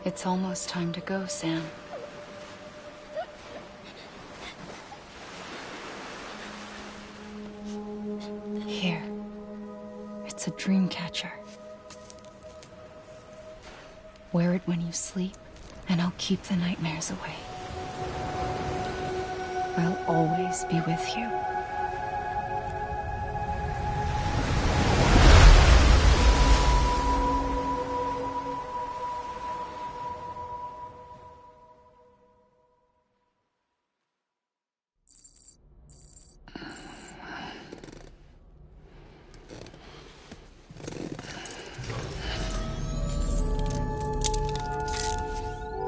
It's almost time to go, Sam. Here. It's a dream catcher. Wear it when you sleep, and I'll keep the nightmares away. I'll always be with you.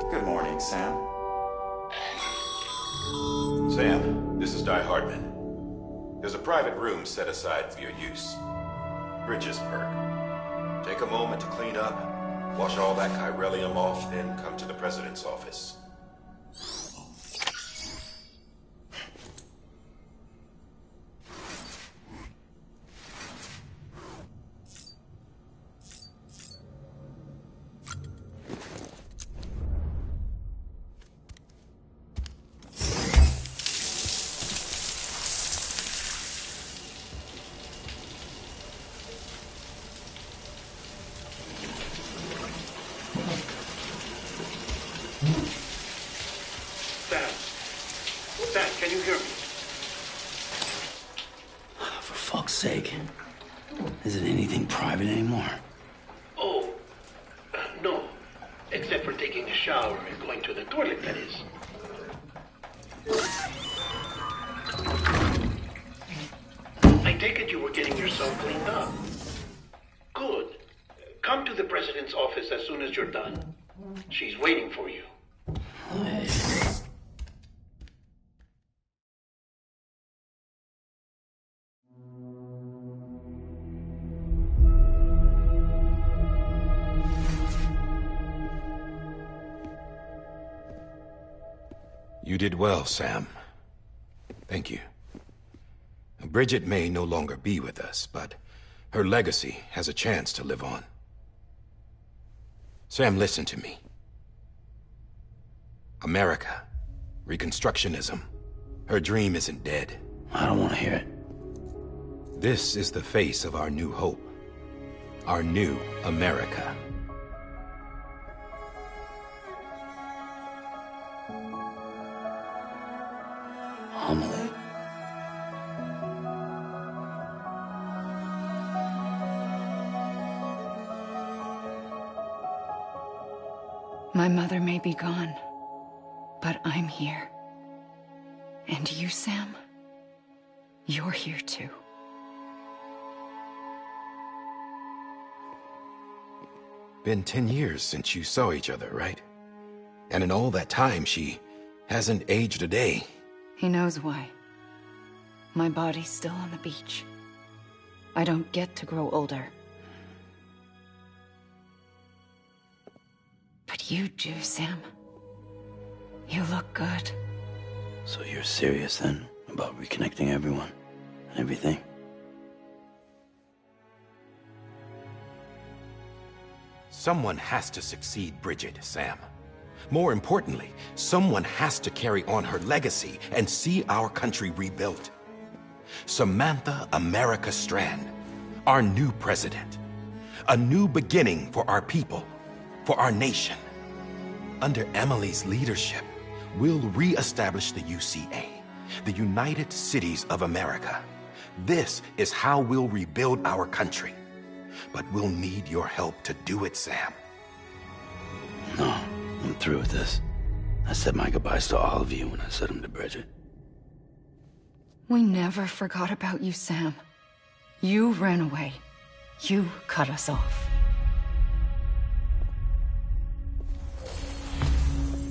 Good morning, Sam. Sam, this is Di Hartman. There's a private room set aside for your use. Bridges perk. Take a moment to clean up, wash all that chiralium off, then come to the president's office. Can you hear me? For fuck's sake. Is it anything private anymore? Oh, no. Except for taking a shower and going to the toilet, that is. I take it you were getting yourself cleaned up. Good. Come to the president's office as soon as you're done. She's waiting for you. You did well, Sam. Thank you. Bridget may no longer be with us, but her legacy has a chance to live on. Sam, listen to me. America, Reconstructionism, her dream isn't dead. I don't want to hear it. This is the face of our new hope. Our new America. Amelie. My mother may be gone, but I'm here. And you, Sam, you're here too. Been 10 years since you saw each other, right? And in all that time, she hasn't aged a day. He knows why. My body's still on the beach. I don't get to grow older. But you do, Sam. You look good. So you're serious then about reconnecting everyone and everything? Someone has to succeed Bridget, Sam. More importantly, someone has to carry on her legacy and see our country rebuilt. Samantha America Strand, our new president. A new beginning for our people, for our nation. Under Emily's leadership, we'll re-establish the UCA, the United Cities of America. This is how we'll rebuild our country. But we'll need your help to do it, Sam. No, I'm through with this. I said my goodbyes to all of you when I said them to Bridget. We never forgot about you, Sam. You ran away. You cut us off.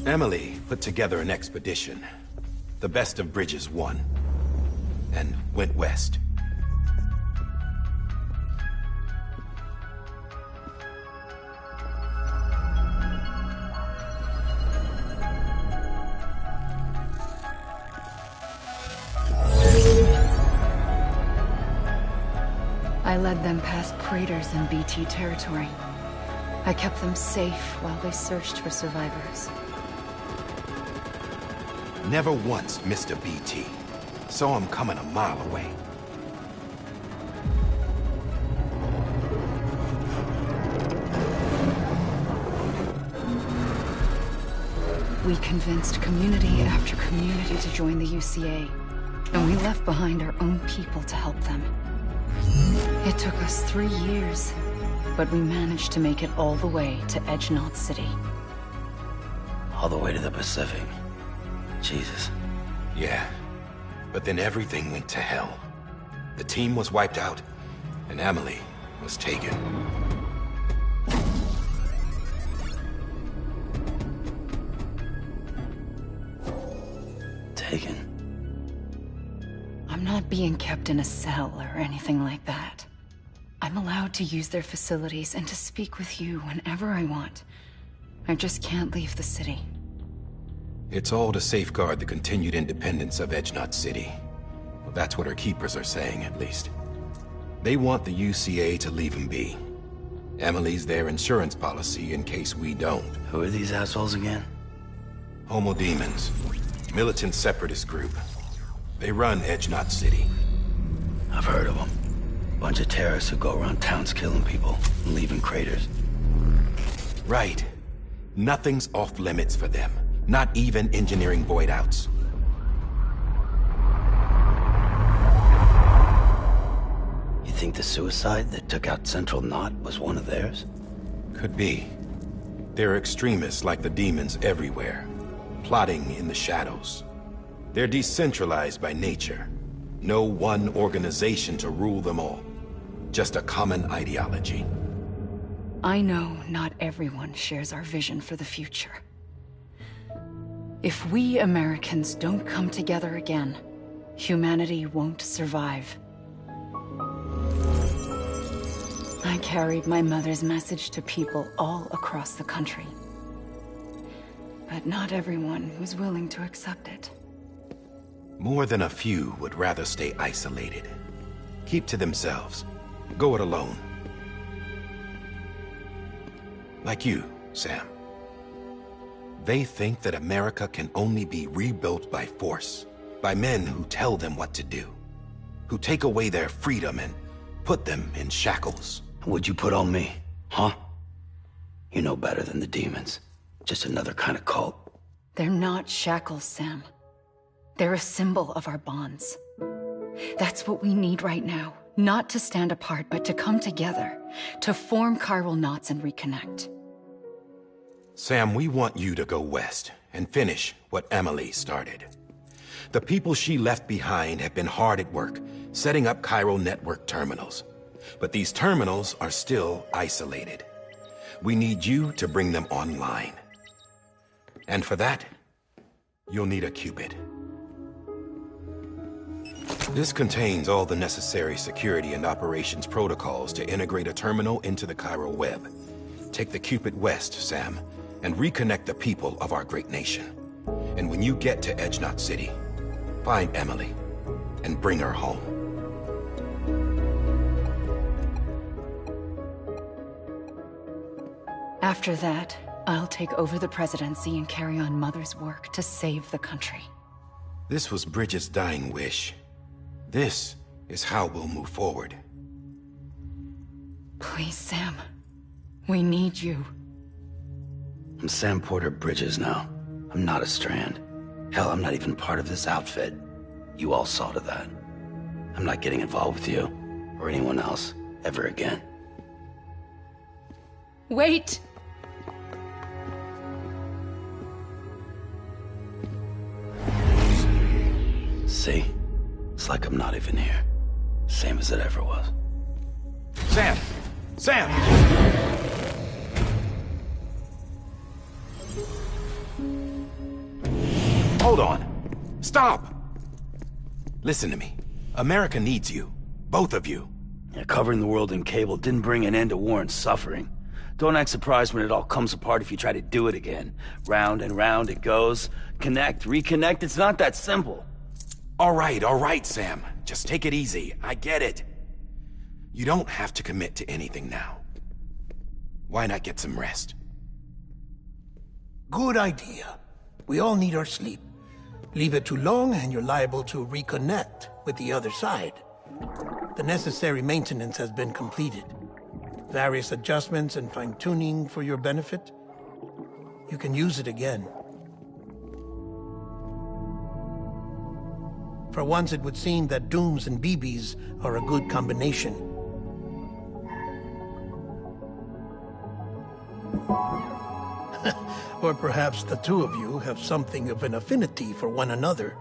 Emily put together an expedition. The best of Bridges won. And went west. I led them past craters in BT territory. I kept them safe while they searched for survivors. Never once missed a BT. Saw him coming a mile away. We convinced community after community to join the UCA, and we left behind our own people to help them. It took us 3 years, but we managed to make it all the way to Edge Knot City. All the way to the Pacific. Jesus. Yeah, but then everything went to hell. The team was wiped out, and Emily was taken. Taken? I'm not being kept in a cell or anything like that. I'm allowed to use their facilities and to speak with you whenever I want. I just can't leave the city. It's all to safeguard the continued independence of Edge Knot City. Well, that's what our keepers are saying, at least. They want the UCA to leave them be. Emily's their insurance policy in case we don't. Who are these assholes again? Homo Demons. Militant separatist group. They run Edge Knot City. I've heard of them. Bunch of terrorists who go around towns killing people and leaving craters. Right. Nothing's off limits for them. Not even engineering void outs. think the suicide that took out Central Knot was one of theirs? Could be. There are extremists like the demons everywhere, plotting in the shadows. They're decentralized by nature. No one organization to rule them all. Just a common ideology. I know not everyone shares our vision for the future. If we Americans don't come together again, humanity won't survive. I carried my mother's message to people all across the country. But not everyone was willing to accept it. More than a few would rather stay isolated. Keep to themselves. Go it alone. Like you, Sam. They think that America can only be rebuilt by force, by men who tell them what to do, who take away their freedom and put them in shackles. What'd you put on me, huh? You know better than the demons. Just another kind of cult. They're not shackles, Sam. They're a symbol of our bonds. That's what we need right now. Not to stand apart, but to come together. To form chiral knots and reconnect. Sam, we want you to go west and finish what Emily started. The people she left behind have been hard at work, setting up chiral network terminals. But these terminals are still isolated. We need you to bring them online. And for that, you'll need a Cupid. This contains all the necessary security and operations protocols to integrate a terminal into the chiral web. Take the Cupid west, Sam, and reconnect the people of our great nation. And when you get to Edge Knot City, find Emily and bring her home. After that, I'll take over the presidency and carry on Mother's work to save the country. This was Bridget's dying wish. This is how we'll move forward. Please, Sam. We need you. I'm Sam Porter Bridges now. I'm not a Strand. Hell, I'm not even part of this outfit. You all saw to that. I'm not getting involved with you, or anyone else, ever again. Wait! See? It's like I'm not even here. Same as it ever was. Sam! Sam! Hold on. Stop! Listen to me. America needs you. Both of you. Yeah, covering the world in cable didn't bring an end to war and suffering. Don't act surprised when it all comes apart if you try to do it again. Round and round it goes. Connect, reconnect, it's not that simple. All right, Sam. Just take it easy. I get it. You don't have to commit to anything now. Why not get some rest? Good idea. We all need our sleep. Leave it too long and you're liable to reconnect with the other side. The necessary maintenance has been completed. Various adjustments and fine-tuning for your benefit. You can use it again. For once, it would seem that Dooms and BBs are a good combination. Or perhaps the two of you have something of an affinity for one another.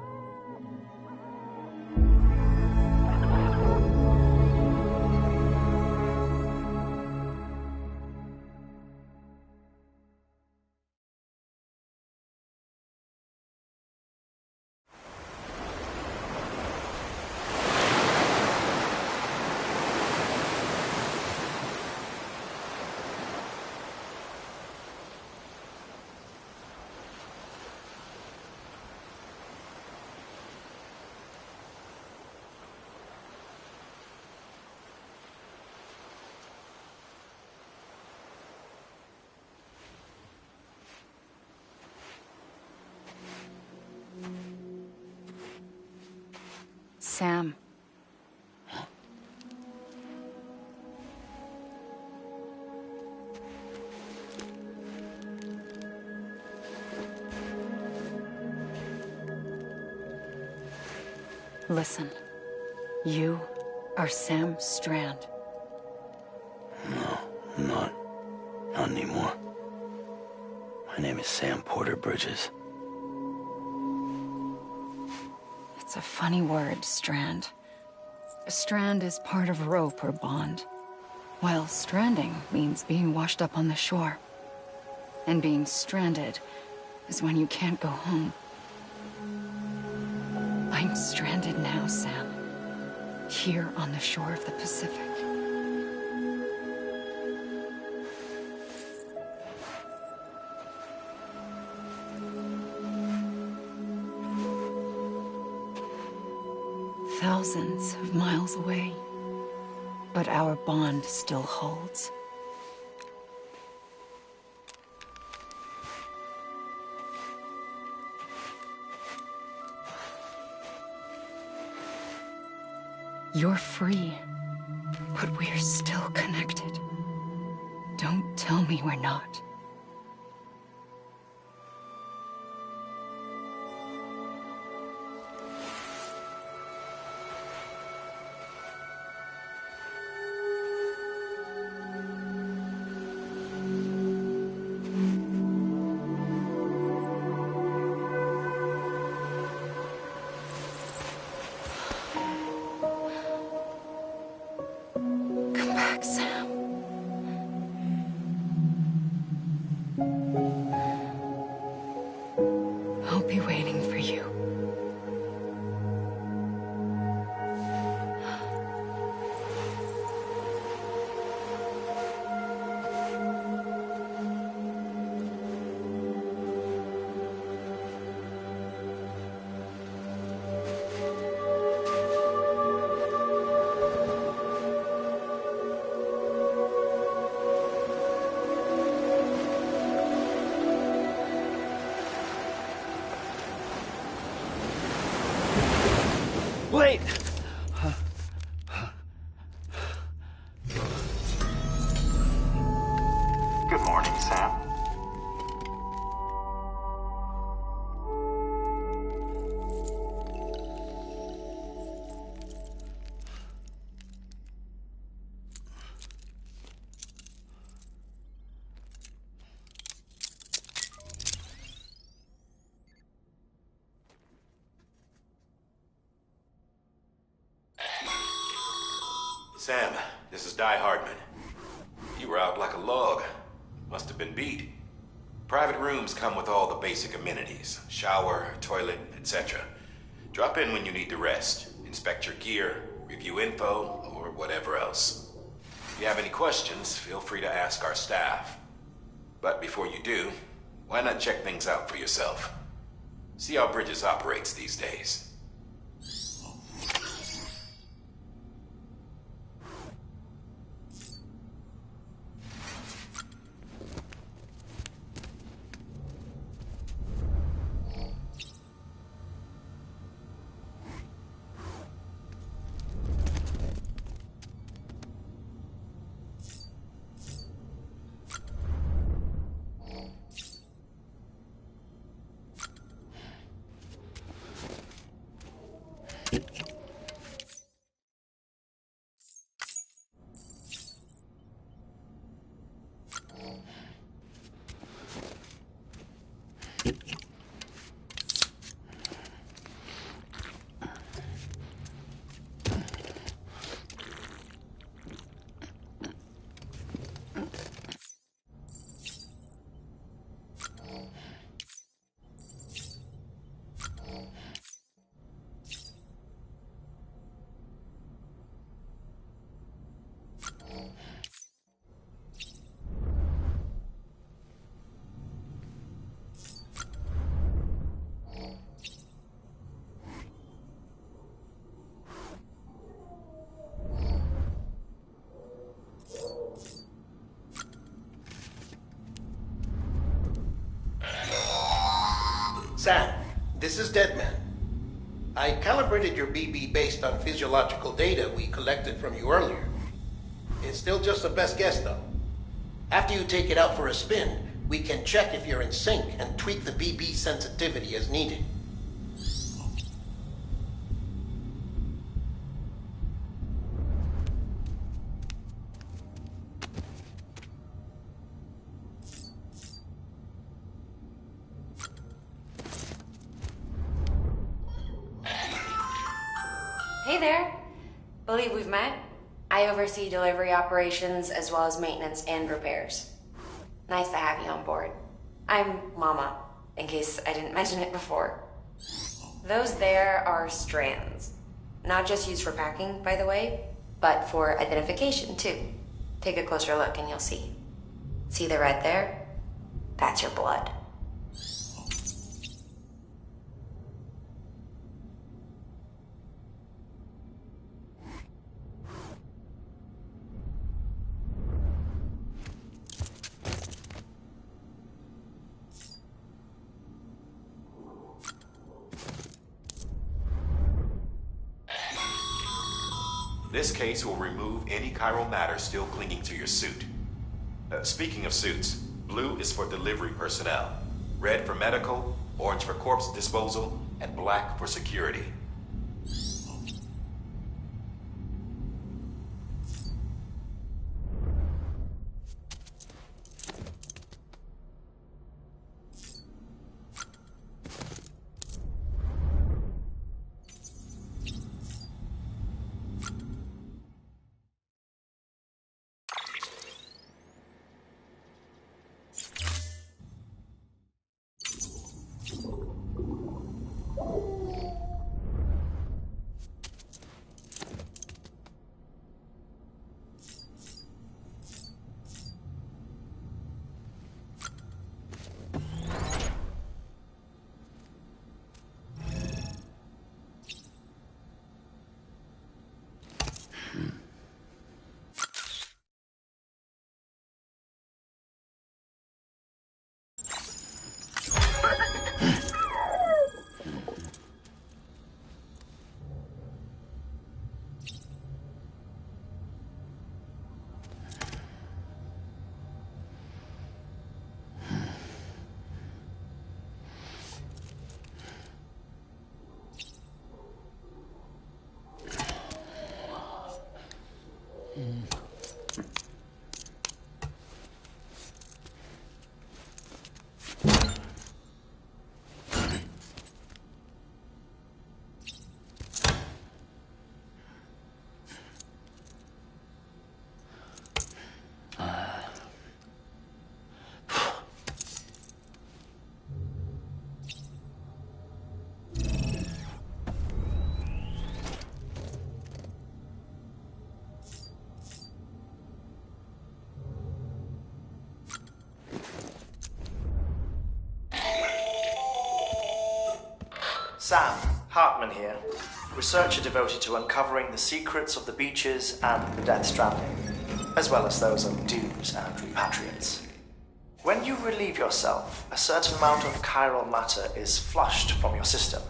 Sam. Listen, you are Sam Strand. No, I'm not. Not anymore. My name is Sam Porter Bridges. It's a funny word, Strand. A strand is part of rope or bond, while stranding means being washed up on the shore. And being stranded is when you can't go home. I'm stranded now, Sam. Here on the shore of the Pacific. Thousands of miles away, but our bond still holds. You're free, but we're still connected. Don't tell me we're not. Come back, Sam. I'll be waiting for you. Wait! Good morning, Sam. Sam, this is Di Hardman. You were out like a log. Must have been beat. Private rooms come with all the basic amenities. Shower, toilet, etc. Drop in when you need to rest. Inspect your gear, review info, or whatever else. If you have any questions, feel free to ask our staff. But before you do, why not check things out for yourself? See how Bridges operates these days. Sam, this is Deadman. I calibrated your BB based on physiological data we collected from you earlier. It's still just a best guess, though. After you take it out for a spin, we can check if you're in sync and tweak the BB sensitivity as needed. Hey there. Believe we've met. I oversee delivery operations as well as maintenance and repairs. Nice to have you on board. I'm Mama, in case I didn't mention it before. Those there are strands. Not just used for packing, by the way, but for identification too. Take a closer look and you'll see. See the red there? That's your blood. This case will remove any chiral matter still clinging to your suit. Speaking of suits, blue is for delivery personnel, red for medical, orange for corpse disposal, and black for security. Sam, Hartman here, researcher devoted to uncovering the secrets of the beaches and the Death Stranding, as well as those of dooms and repatriates. When you relieve yourself, a certain amount of chiral matter is flushed from your system.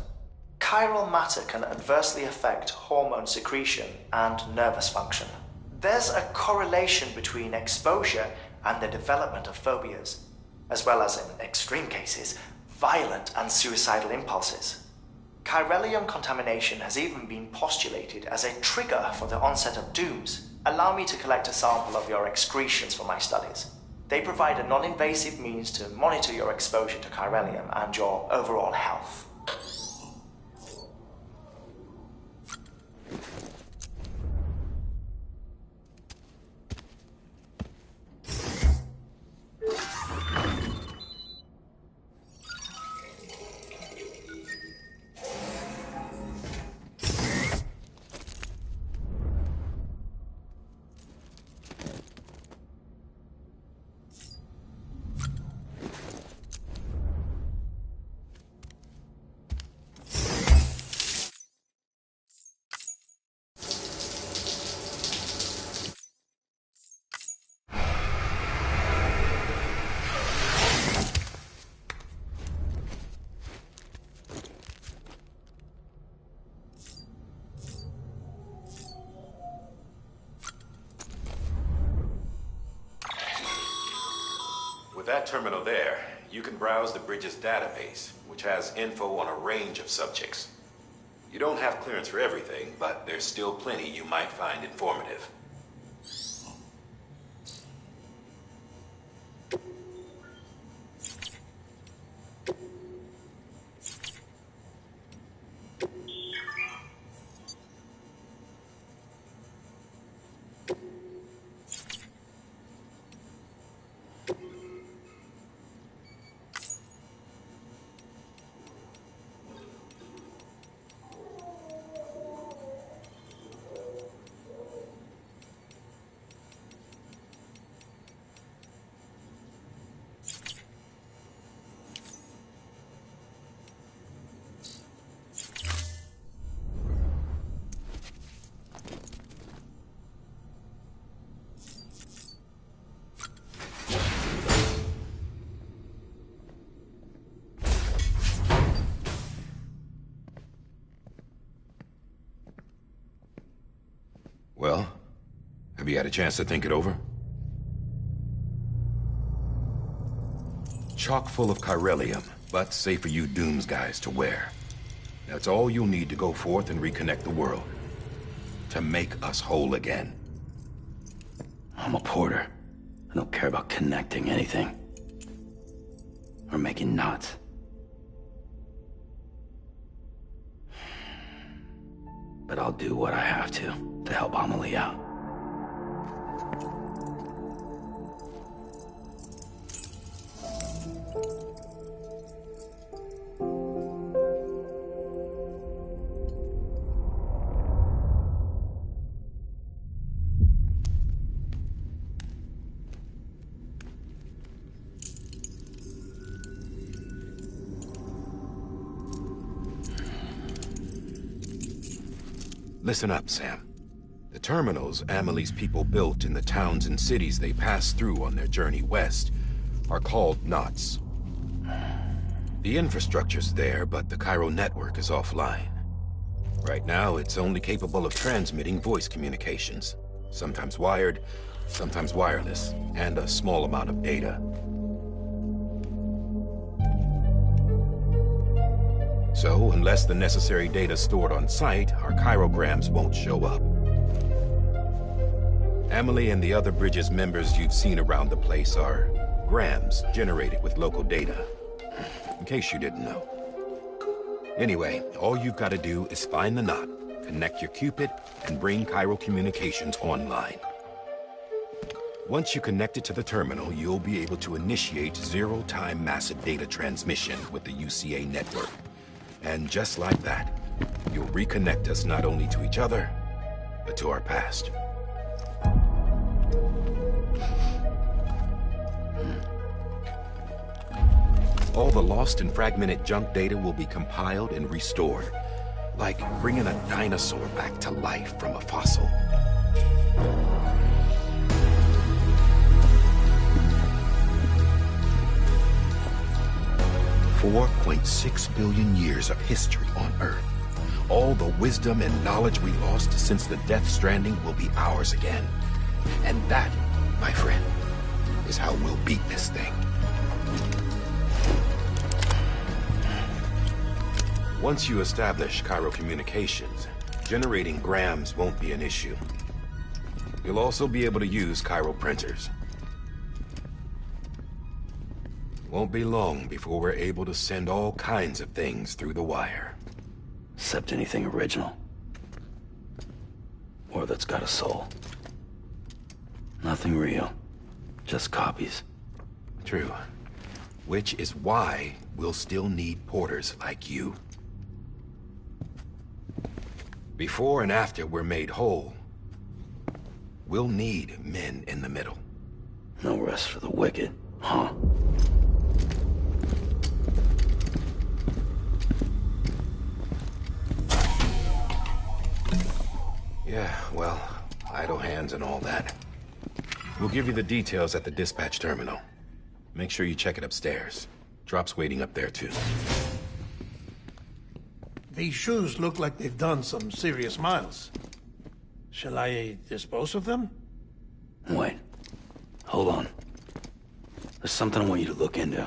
Chiral matter can adversely affect hormone secretion and nervous function. There's a correlation between exposure and the development of phobias, as well as, in extreme cases, violent and suicidal impulses. Chiralium contamination has even been postulated as a trigger for the onset of dooms. Allow me to collect a sample of your excretions for my studies. They provide a non-invasive means to monitor your exposure to chiralium and your overall health. With that terminal there, you can browse the bridge's database, which has info on a range of subjects. You don't have clearance for everything, but there's still plenty you might find informative. Well, have you had a chance to think it over? Chock full of chiralium, but safe for you Dooms guys to wear. That's all you'll need to go forth and reconnect the world. To make us whole again. I'm a porter. I don't care about connecting anything. Or making knots. But I'll do what I have to help Amelie out. Listen up, Sam. The terminals Amelie's people built in the towns and cities they passed through on their journey west are called knots. The infrastructure's there, but the Cairo network is offline. Right now, it's only capable of transmitting voice communications. Sometimes wired, sometimes wireless, and a small amount of data. So, unless the necessary data stored on site, our chirograms won't show up. Amelie and the other Bridges members you've seen around the place are grams generated with local data. In case you didn't know. Anyway, all you've got to do is find the knot, connect your Cupid, and bring Cairo communications online. Once you connect it to the terminal, you'll be able to initiate zero-time massive data transmission with the UCA network. And just like that, you'll reconnect us not only to each other, but to our past. All the lost and fragmented junk data will be compiled and restored, like bringing a dinosaur back to life from a fossil. $4.6 billion years of history on Earth. All the wisdom and knowledge we lost since the Death Stranding will be ours again. And that, my friend, is how we'll beat this thing. Once you establish Cairo communications, generating grams won't be an issue. You'll also be able to use Cairo printers. Won't be long before we're able to send all kinds of things through the wire. Except anything original. Or that's got a soul. Nothing real. Just copies. True. Which is why we'll still need porters like you. Before and after we're made whole, we'll need men in the middle. No rest for the wicked, huh? Yeah, well, idle hands and all that. We'll give you the details at the dispatch terminal. Make sure you check it upstairs. Drop's waiting up there, too. These shoes look like they've done some serious miles. Shall I dispose of them? Wait. Hold on. There's something I want you to look into.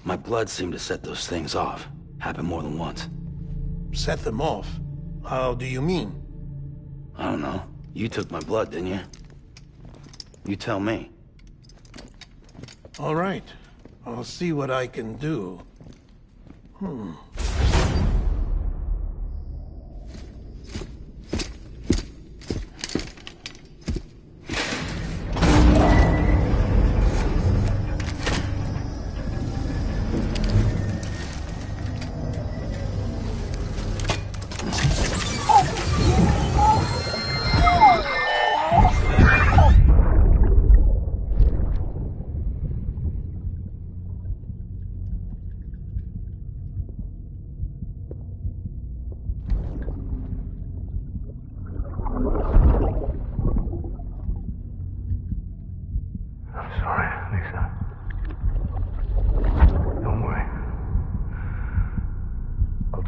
My blood seemed to set those things off. Happened more than once. Set them off? How do you mean? I don't know. You took my blood, didn't you? You tell me. All right. I'll see what I can do.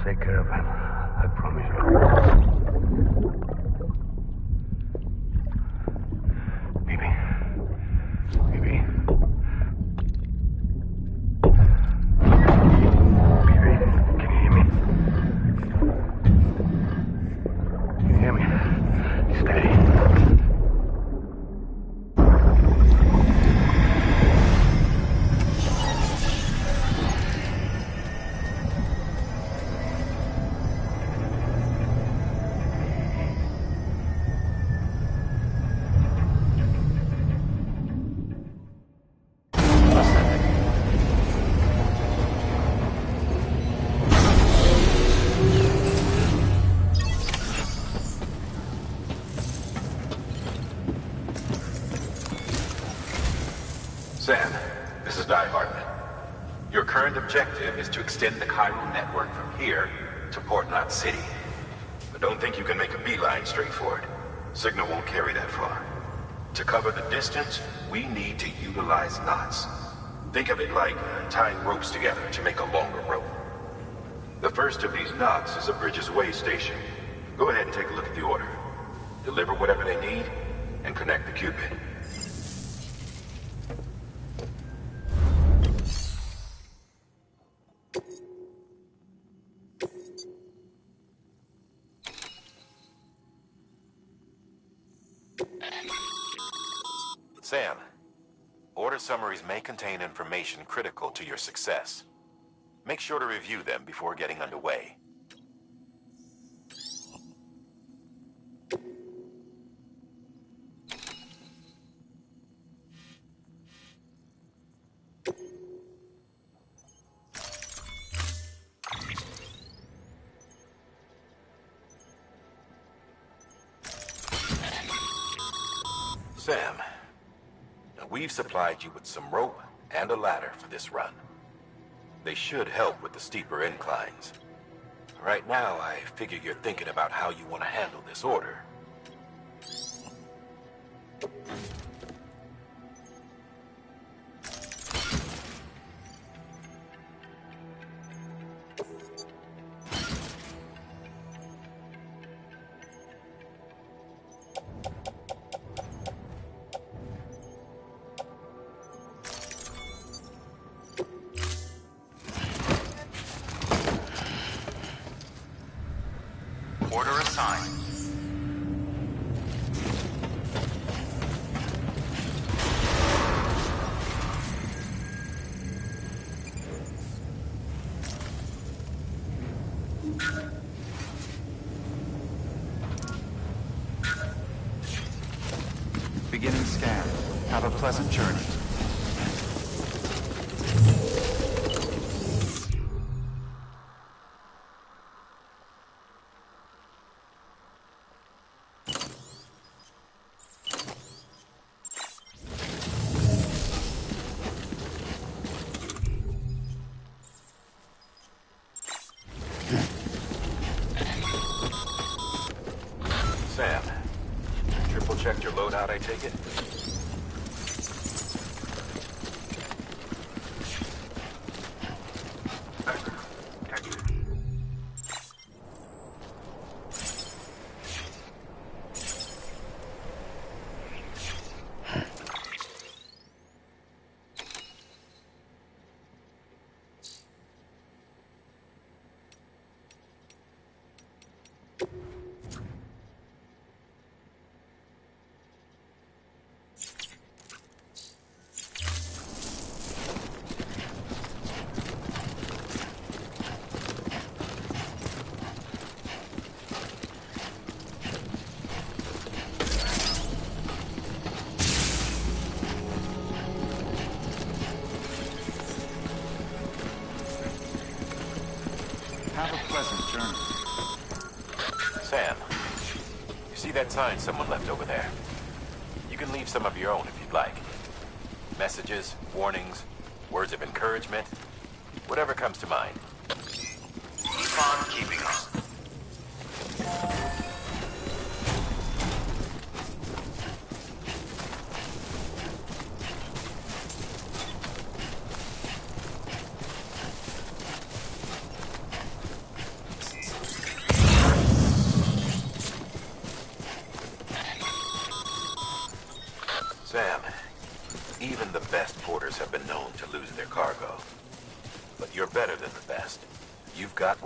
Take care of him. I promise you. Sam, this is Di Hartman. Your current objective is to extend the chiral network from here to Port Knot City. But don't think you can make a beeline straight for it. Signal won't carry that far. To cover the distance, we need to utilize knots. Think of it like tying ropes together to make a longer rope. The first of these knots is a Bridges Way station. Go ahead and take a look at the order. Deliver whatever they need, and connect the Cupid. Sam, order summaries may contain information critical to your success. Make sure to review them before getting underway. Sam, we've supplied you with some rope and a ladder for this run. They should help with the steeper inclines. Right now, I figure you're thinking about how you want to handle this order. Order assigned. Beginning scan. Have a pleasant journey. Sam, triple checked your loadout, I take it? Have a pleasant journey. Sam, you see that sign someone left over there? You can leave some of your own if you'd like. Messages, warnings, words of encouragement, whatever comes to mind. Keep on keeping on.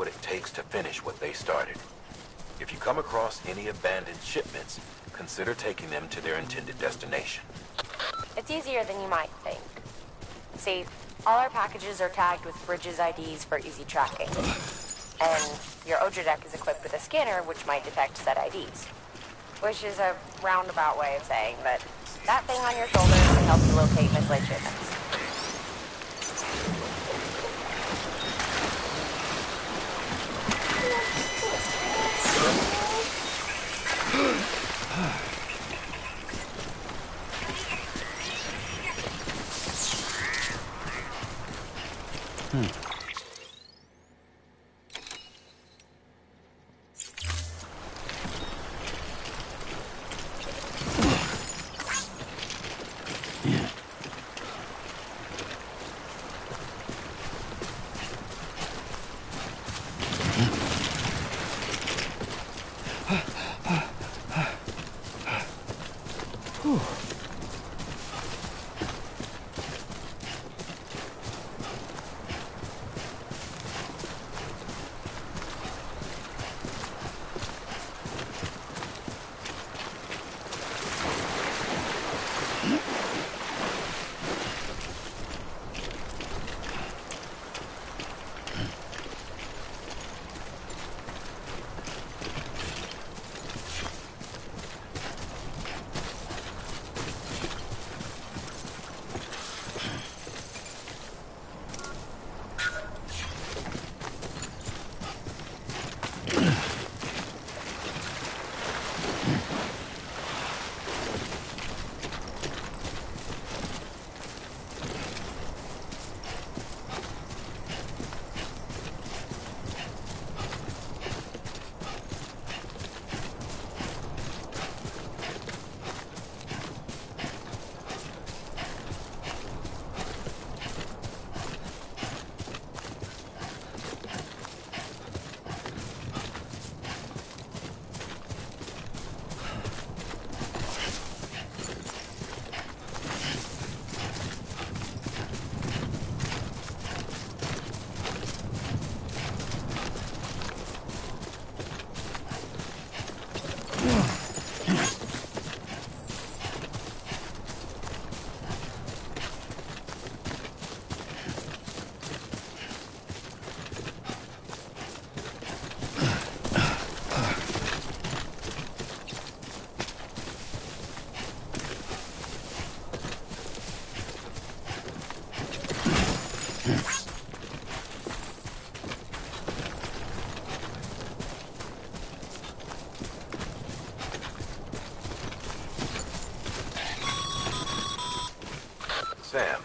what it takes to finish what they started. If you come across any abandoned shipments, consider taking them to their intended destination. It's easier than you might think. See, all our packages are tagged with Bridges IDs for easy tracking. And your Odra deck is equipped with a scanner which might detect said IDs. Which is a roundabout way of saying that that thing on your shoulder can help you locate mislaid shipments. Sam,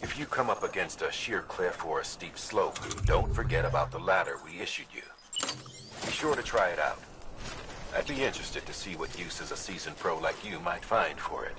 if you come up against a sheer cliff or a steep slope, don't forget about the ladder we issued you. Be sure to try it out. I'd be interested to see what uses a seasoned pro like you might find for it.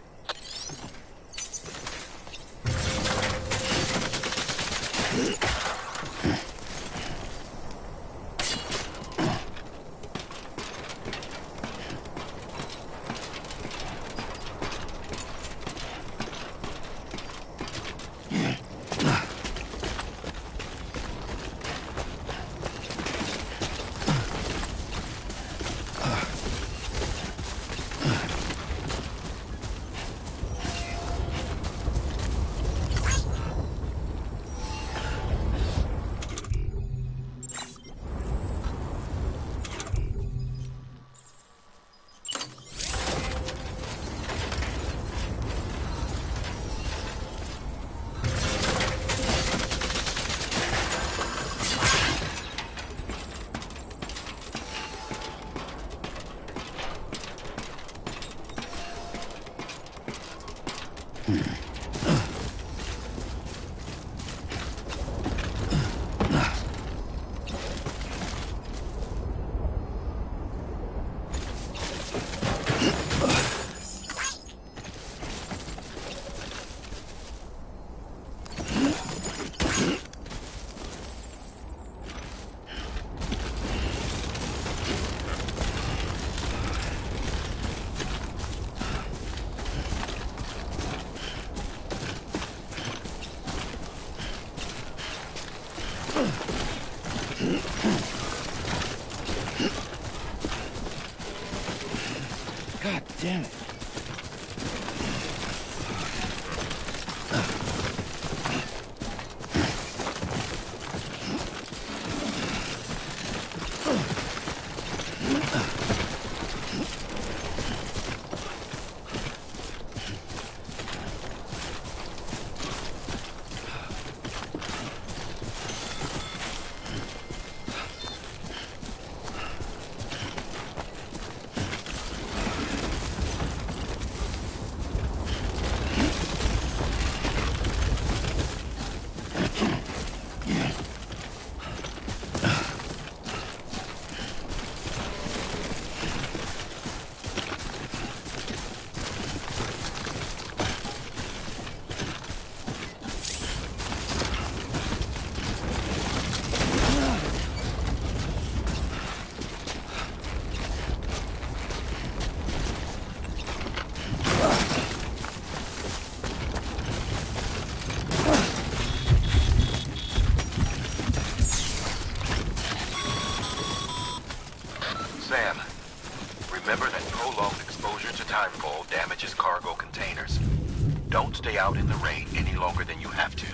God damn it. Sam, remember that prolonged exposure to timefall damages cargo containers. Don't stay out in the rain any longer than you have to.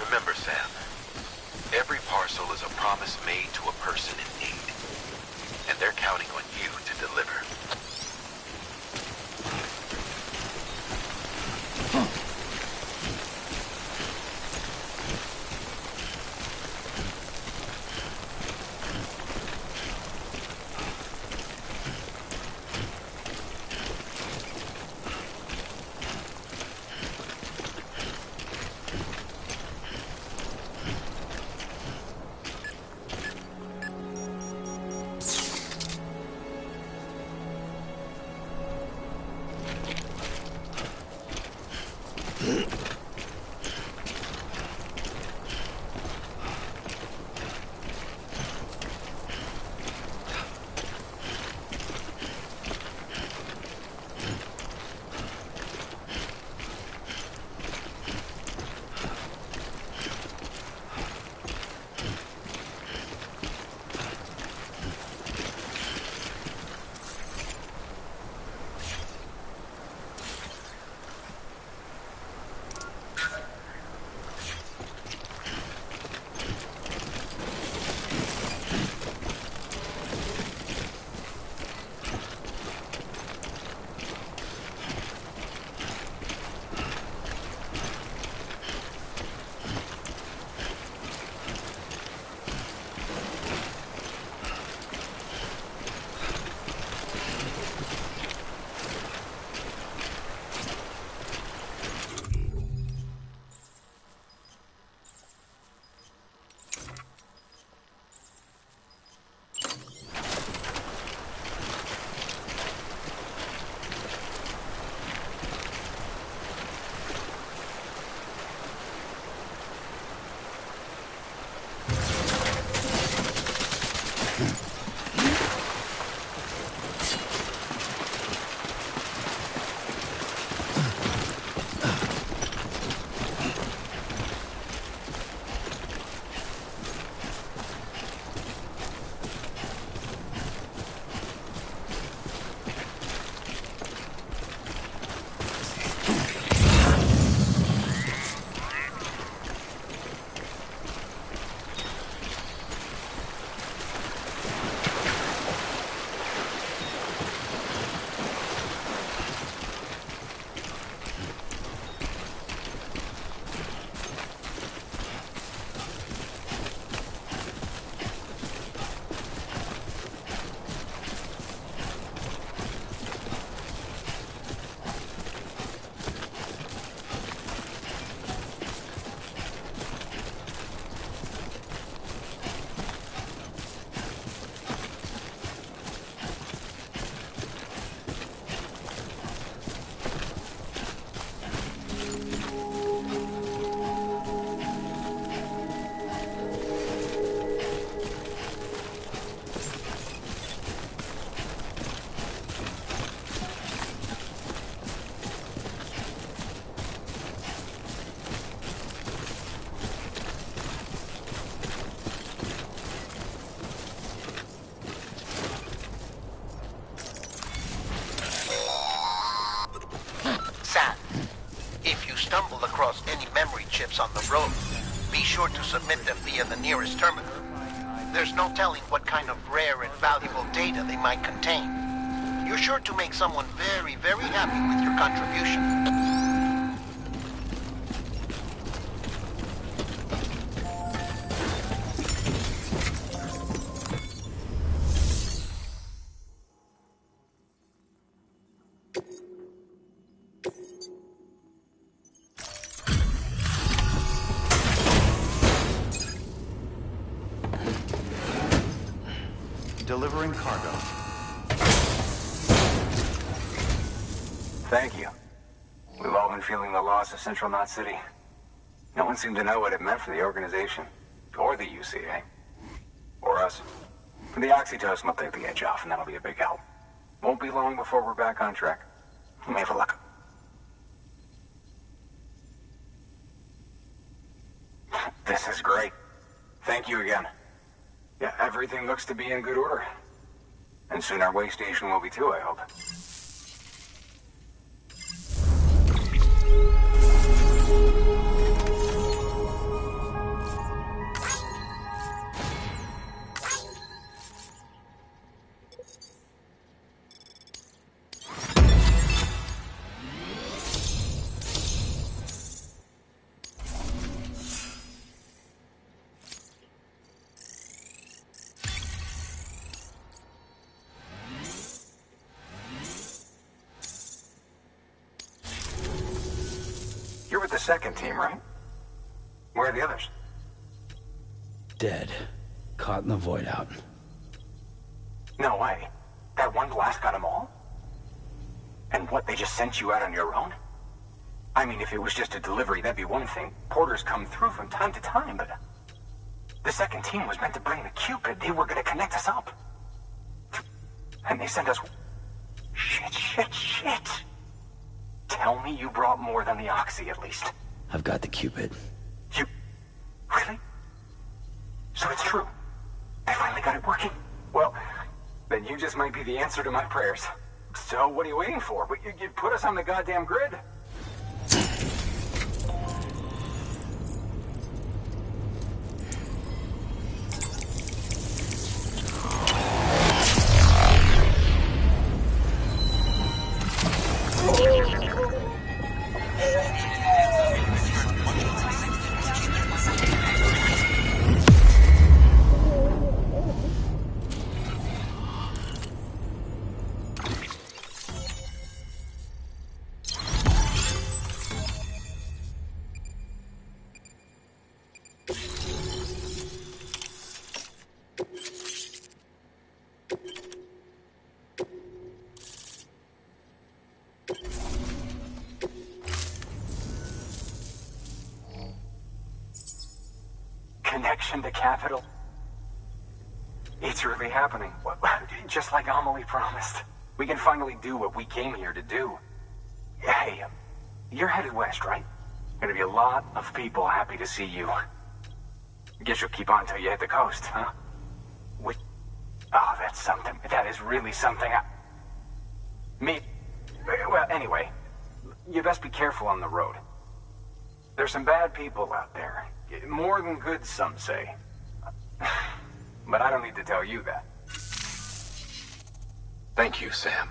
Remember, Sam, every parcel is a promise made to a person in need, and they're counting on you to deliver. ships on the road. Be sure to submit them via the nearest terminal. There's no telling what kind of rare and valuable data they might contain. You're sure to make someone very, very happy with your contribution. Delivering cargo. Thank you. We've all been feeling the loss of Central Knot City. No one seemed to know what it meant for the organization, or the UCA, or us. The oxytocin will take the edge off, and that'll be a big help. Won't be long before we're back on track. You may have a look. This is great. Thank you again. Yeah, everything looks to be in good order. And soon our way station will be too, I hope. You're with the second team, right? Where are the others? Dead. Caught in the void out. No way. That one blast got them all? And what, they just sent you out on your own? I mean, if it was just a delivery, that'd be one thing. Porters come through from time to time, but... The second team was meant to bring the Cupid. They were gonna connect us up. And they sent us... Shit. Tell me you brought more than the Oxy, at least. I've got the Cupid. You... Really? So it's true. They finally got it working. Well, then you just might be the answer to my prayers. So what are you waiting for? You put us on the goddamn grid. Connection to capital. It's really happening. Just like Amelie promised. We can finally do what we came here to do. Hey, you're headed west, right? Gonna be a lot of people happy to see you. Guess you'll keep on till you hit the coast, huh? Oh, that's something. That is really something. Well, anyway, you best be careful on the road. There's some bad people out there. More than good, some say. But I don't need to tell you that. Thank you, Sam.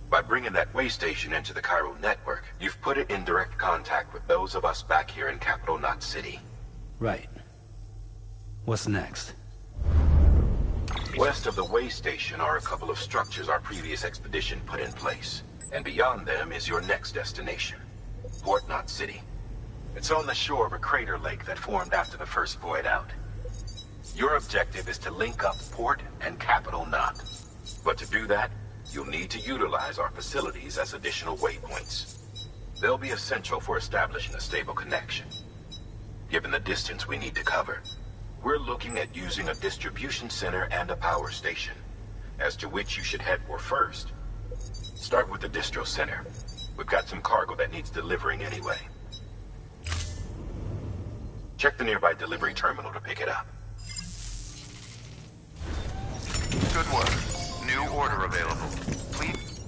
By bringing that way station into the Cairo network, you've put it in direct contact with those of us back here in Capital Knot City. Right. What's next? West of the way station are a couple of structures our previous expedition put in place. And beyond them is your next destination, Port Knot City. It's on the shore of a crater lake that formed after the first void out. Your objective is to link up Port and Capital Knot. But to do that, you'll need to utilize our facilities as additional waypoints. They'll be essential for establishing a stable connection. Given the distance we need to cover, we're looking at using a distribution center and a power station, as to which you should head for first. Start with the distro center. We've got some cargo that needs delivering anyway. Check the nearby delivery terminal to pick it up. Good work. New order available. Please.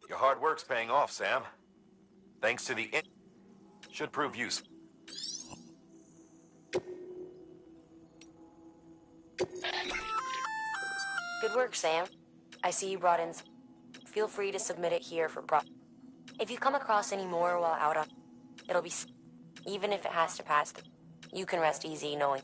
Your hard work's paying off, Sam. Thanks to the Should prove useful. Good work, Sam. I see you brought in some. Feel free to submit it here for If you come across any more while out on, it'll be even if it has to pass through. You can rest easy knowing.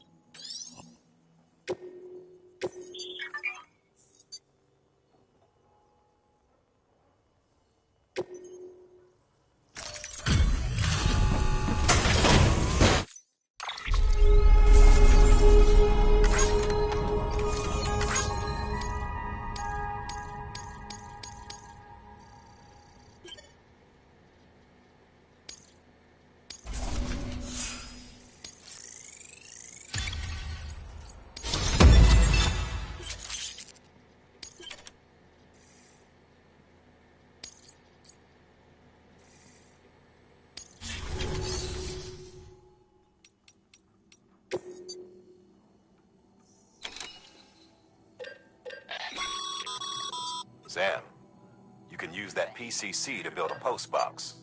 Sam, you can use that PCC to build a post box.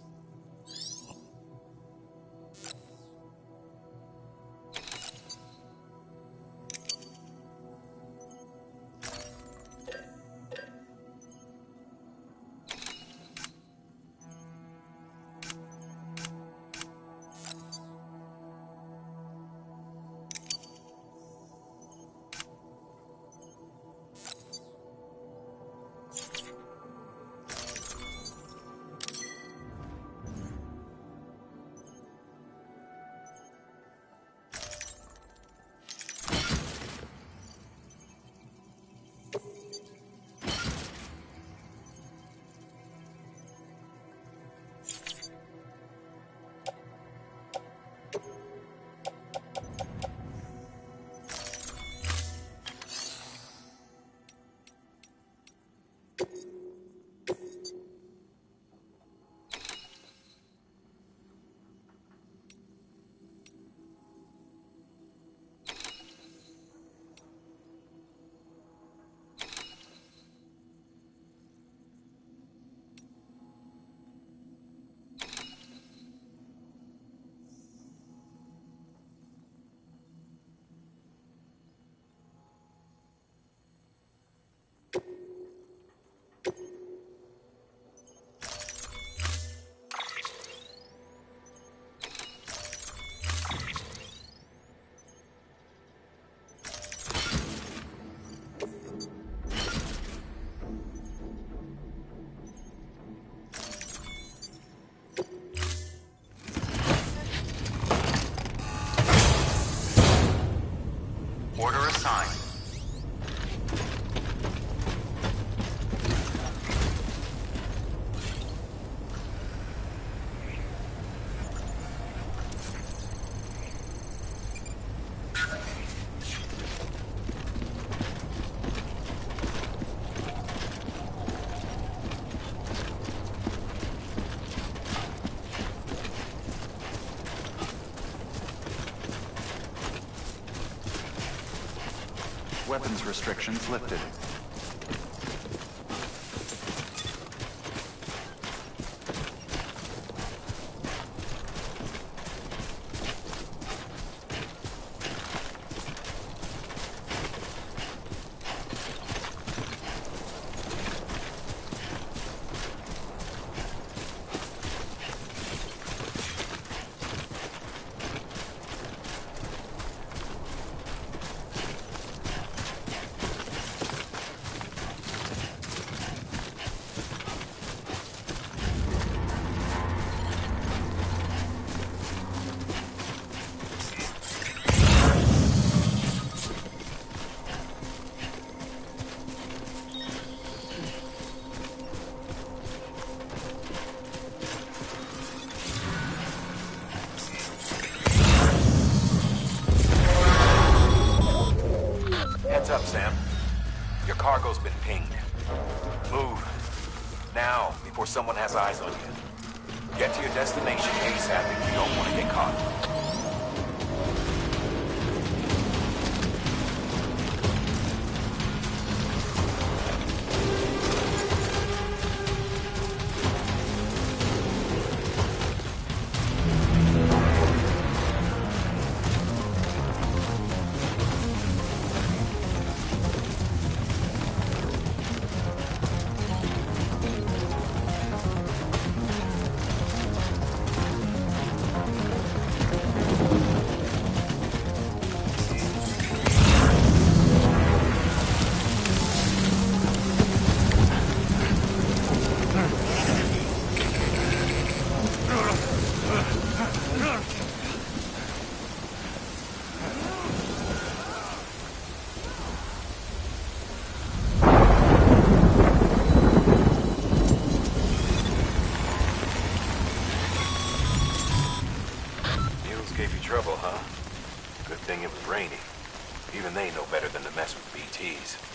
Order assigned. Weapons restrictions lifted. Heads up, Sam. Your cargo's been pinged. Move. Now, before someone has eyes on you. Get to your destination ASAP if you don't want to get caught. gave you trouble, huh? Good thing it was rainy. Even they know better than to mess with BTs.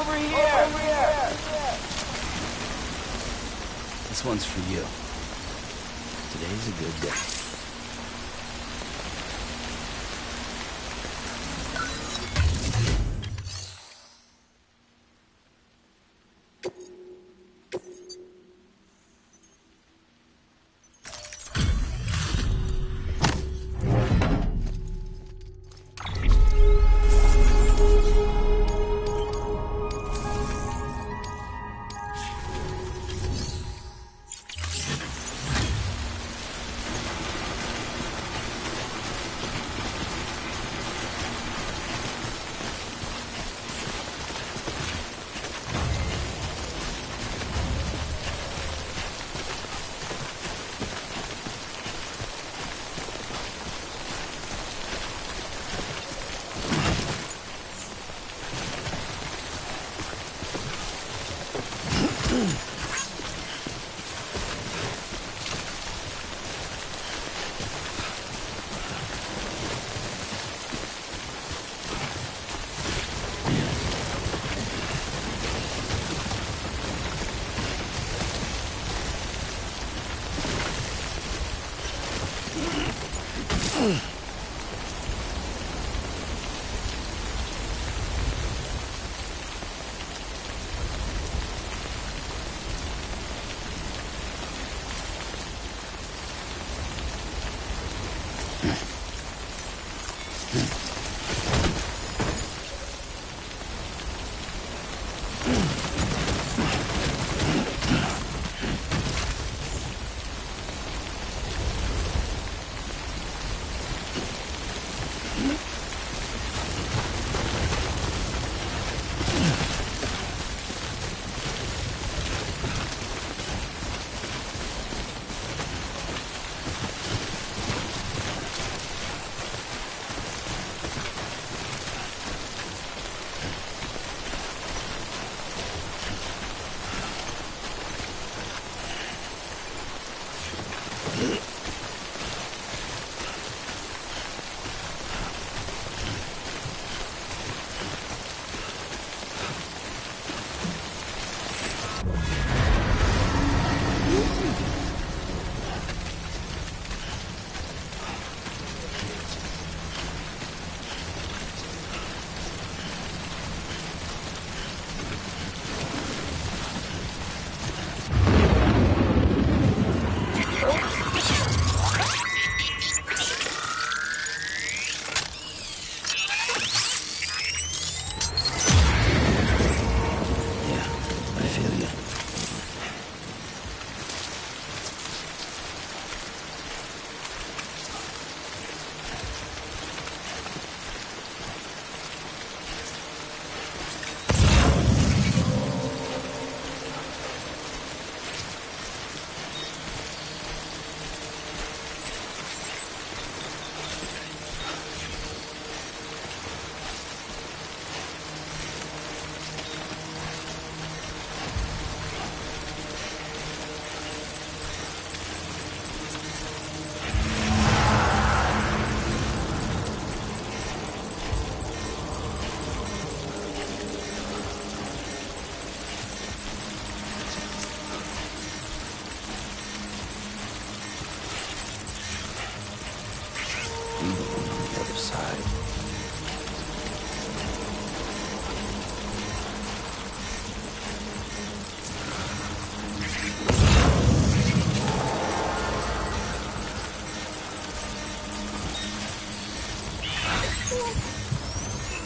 Over here! This one's for you. Today's a good day.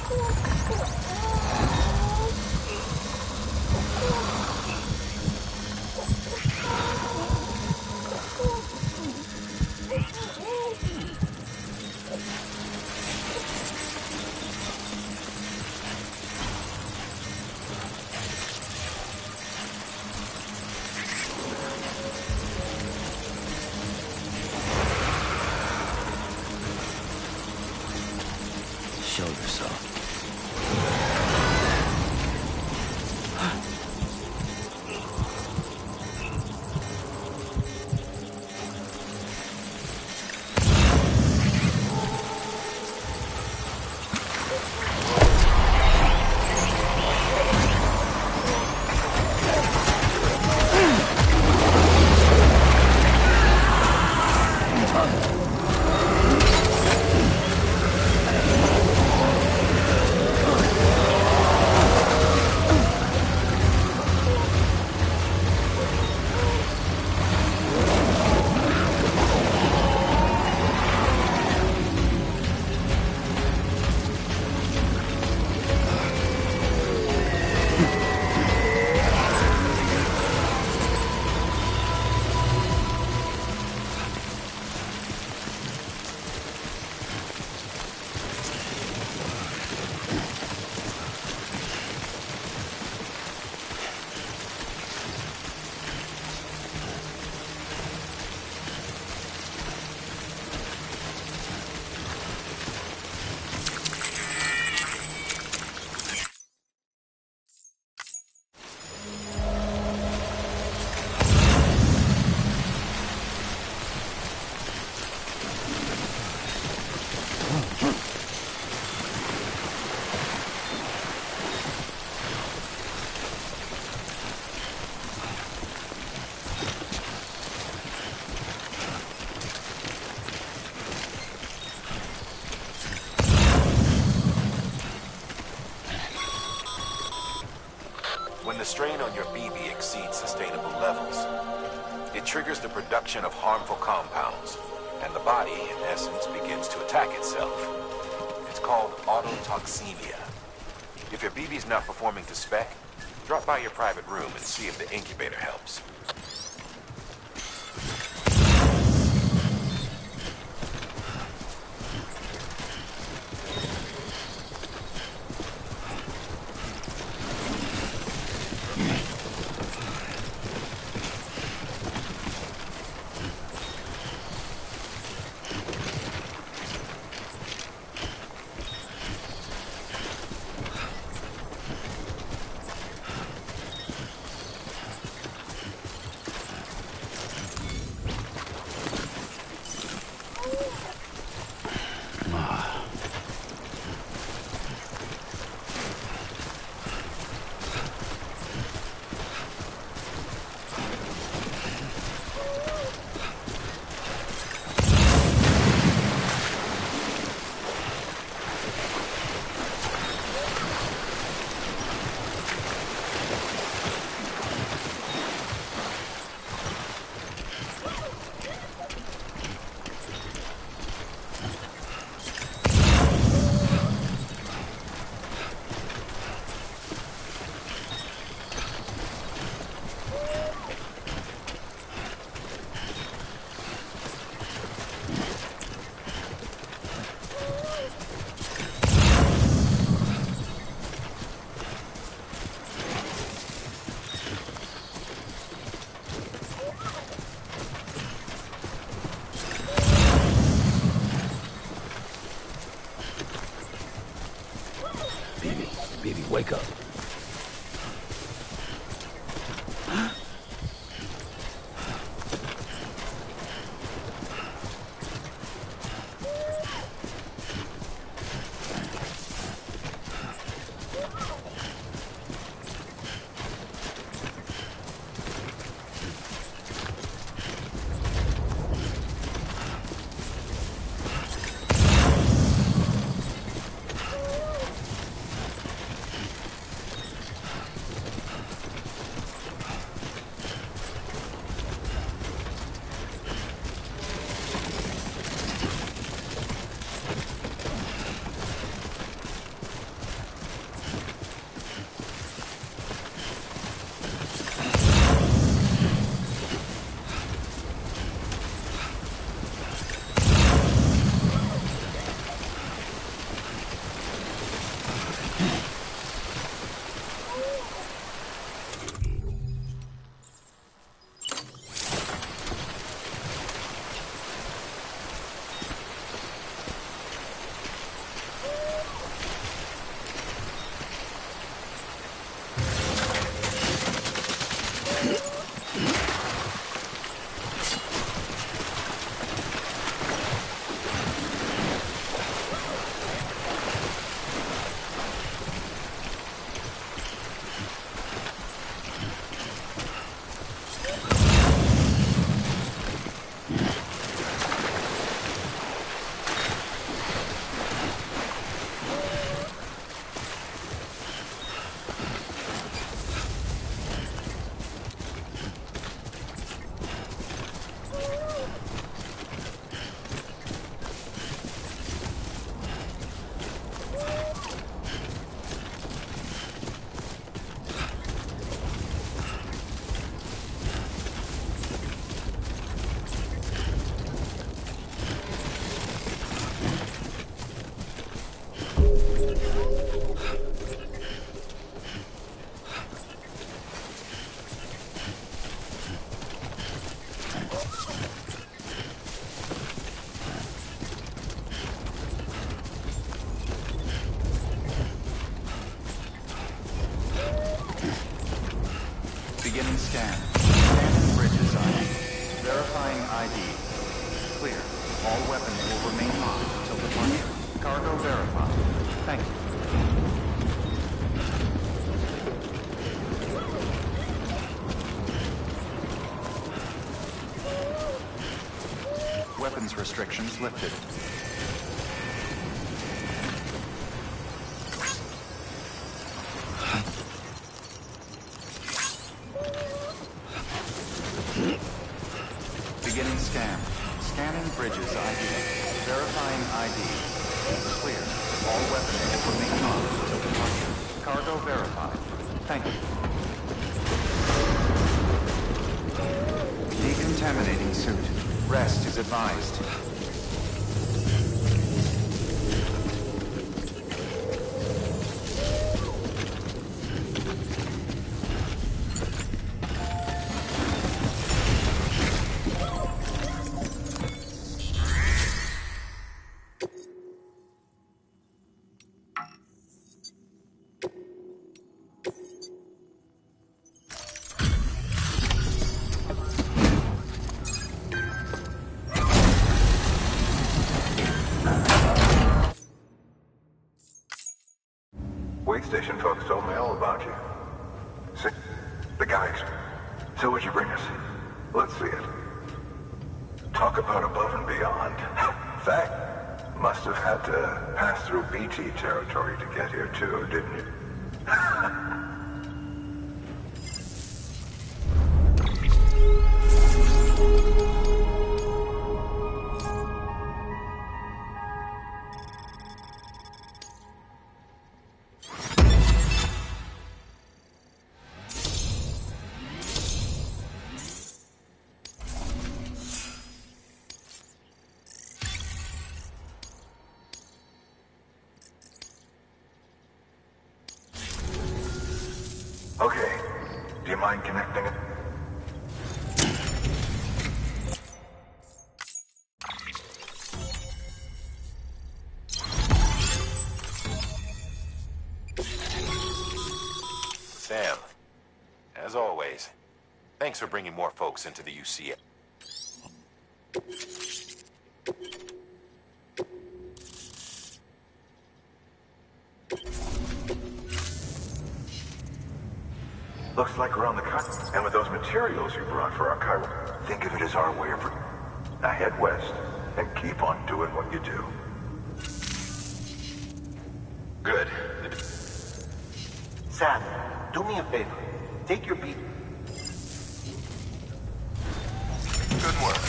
Show yourself. When the strain on your BB exceeds sustainable levels, it triggers the production of harmful compounds, and the body, in essence, begins to attack itself. It's called autotoxemia. If your BB's not performing to spec, drop by your private room and see if the incubator helps. Baby, wake up. scan. Scanning bridges ID. Verifying ID. Clear. All weapons will remain locked until departure. Cargo verified. Thank you. Weapons restrictions lifted. Beginning scan. Scanning bridges ID. Verifying ID. Clear. All weapons will remain locked until departure. Cargo verified. Thank you. Decontaminating suit. Rest is advised. Wait station folks told me all about you. See, the guys. So what'd you bring us? Let's see it. Talk about above and beyond. Fact, must have had to pass through BT territory to get here too, didn't you? Okay. Do you mind connecting it? Sam, as always, thanks for bringing more folks into the UCA. Looks like we're on the cut. And with those materials you brought for our Cairo, think of it as our way of... Now head west and keep on doing what you do. Good. Sam, do me a favor. Take your beat. Good work.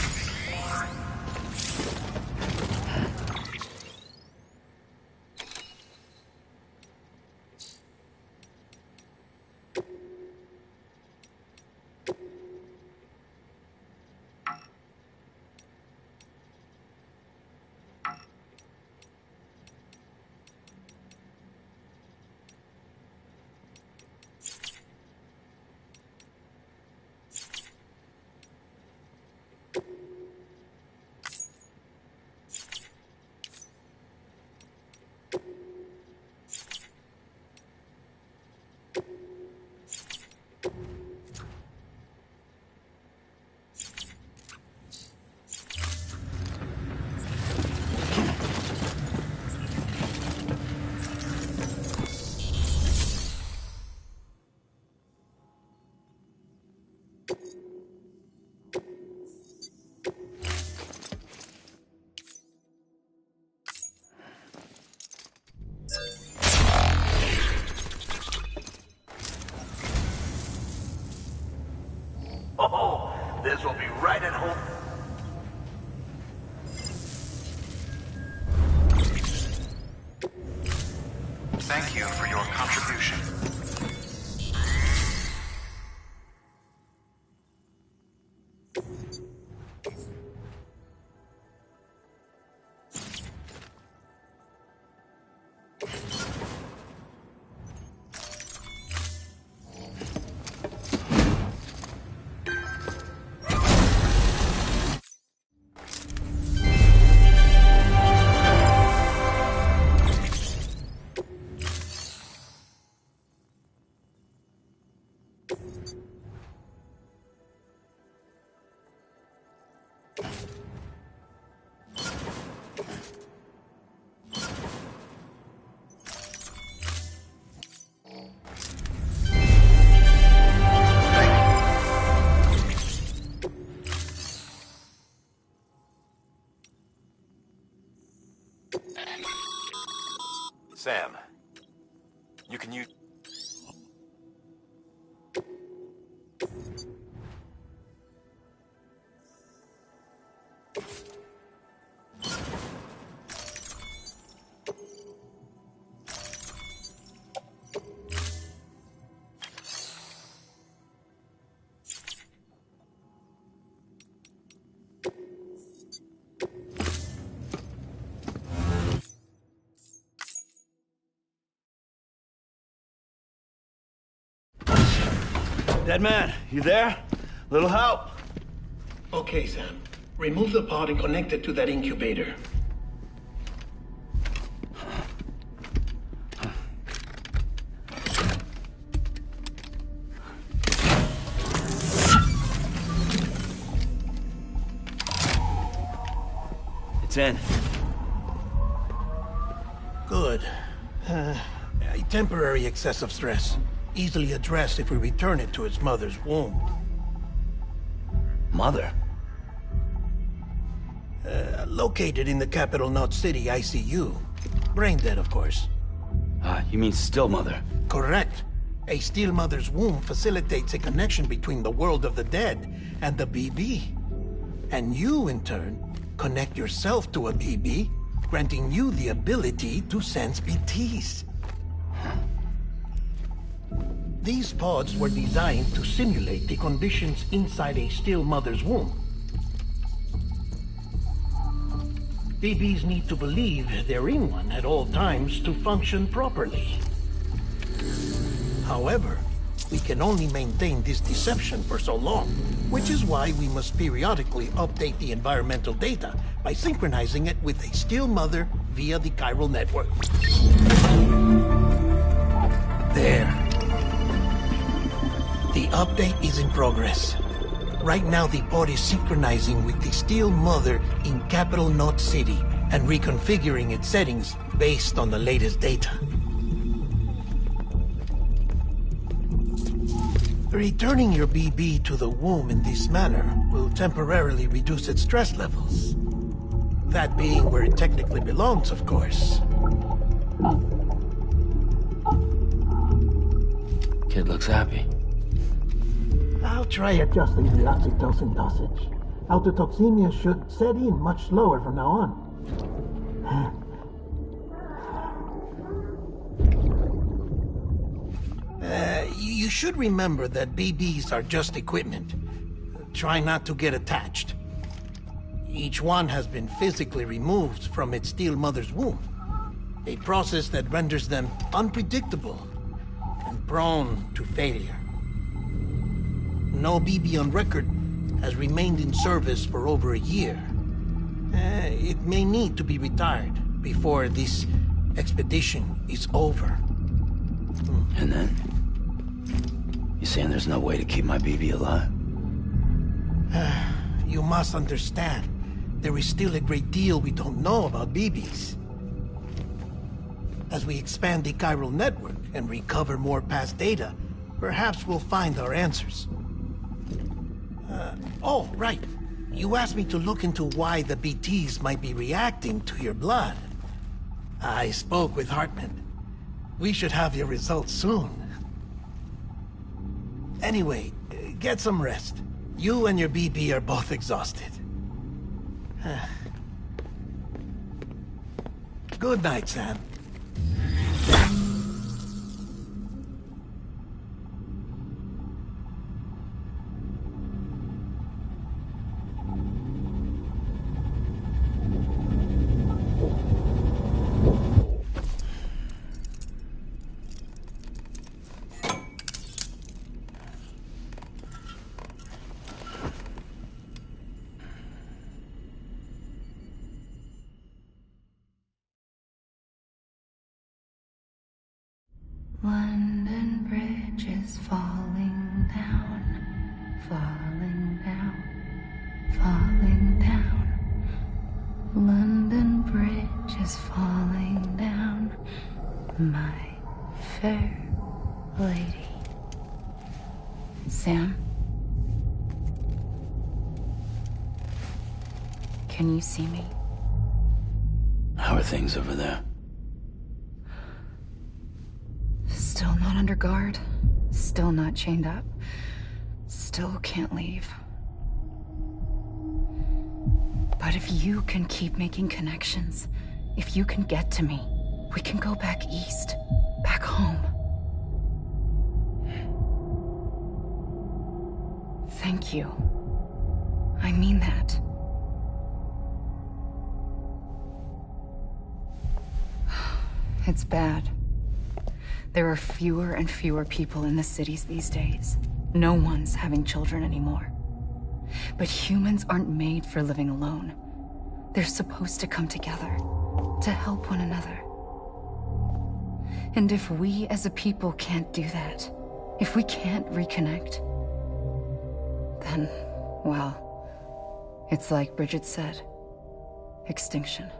Oh, this will be right at home. Thank you for your contribution. Sam, you can use... Dead man, you there? Little help? Okay, Sam. Remove the pod and connect it to that incubator. It's in. Good. A temporary excessive stress. Easily addressed if we return it to its mother's womb. Mother? Located in the capital Knot City ICU. Brain dead, of course. You mean still mother? Correct. A still mother's womb facilitates a connection between the world of the dead and the BB. And you, in turn, connect yourself to a BB, granting you the ability to sense BTs. These pods were designed to simulate the conditions inside a still mother's womb. BBs need to believe they're in one at all times to function properly. However, we can only maintain this deception for so long, which is why we must periodically update the environmental data by synchronizing it with a still mother via the chiral network. There. The update is in progress. Right now, the pod is synchronizing with the Steel Mother in Capital Knot City and reconfiguring its settings based on the latest data. Returning your BB to the womb in this manner will temporarily reduce its stress levels. That being where it technically belongs, of course. Kid looks happy. I'll try adjusting the oxytocin dosage. Autotoxemia should set in much slower from now on. You should remember that BBs are just equipment. Try not to get attached. Each one has been physically removed from its steel mother's womb. A process that renders them unpredictable and prone to failure. No BB on record has remained in service for over a year. It may need to be retired before this expedition is over. And then? You saying there's no way to keep my BB alive? You must understand, there is still a great deal we don't know about BBs. As we expand the chiral network and recover more past data, perhaps we'll find our answers. Oh, right. You asked me to look into why the BTs might be reacting to your blood. I spoke with Hartman. We should have your results soon. Anyway, get some rest. You and your BB are both exhausted. Good night, Sam. London Bridge is falling down, falling down, falling down. London Bridge is falling down, my fair lady. Sam? Can you see me? How are things over there? Still not under guard. Still not chained up. Still can't leave. But if you can keep making connections, if you can get to me, we can go back east, back home. Thank you. I mean that. It's bad. There are fewer and fewer people in the cities these days. No one's having children anymore. But humans aren't made for living alone. They're supposed to come together, to help one another. And if we as a people can't do that, if we can't reconnect, then, well, it's like Bridget said, extinction.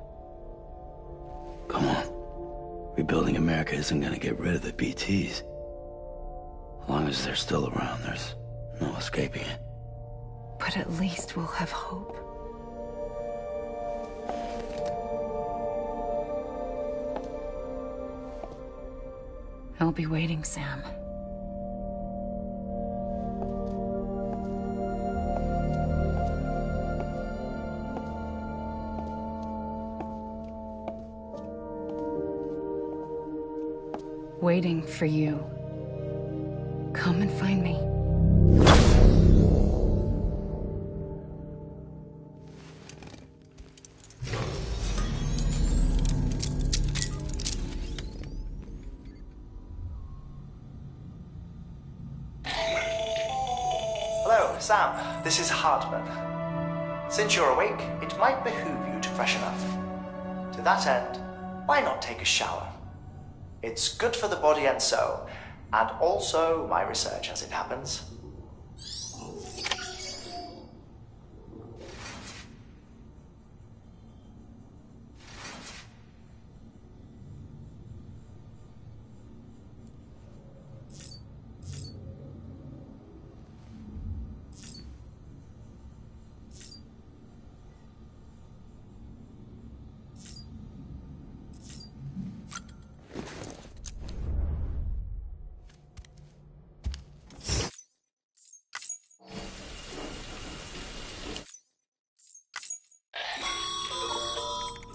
Come on. Rebuilding America isn't gonna get rid of the BTs. As long as they're still around, there's no escaping it. But at least we'll have hope. I'll be waiting, Sam. Waiting for you. Come and find me. Hello, Sam. This is Hartman. Since you're awake, it might behoove you to freshen up. To that end, why not take a shower? It's good for the body and soul, and also my research as it happens.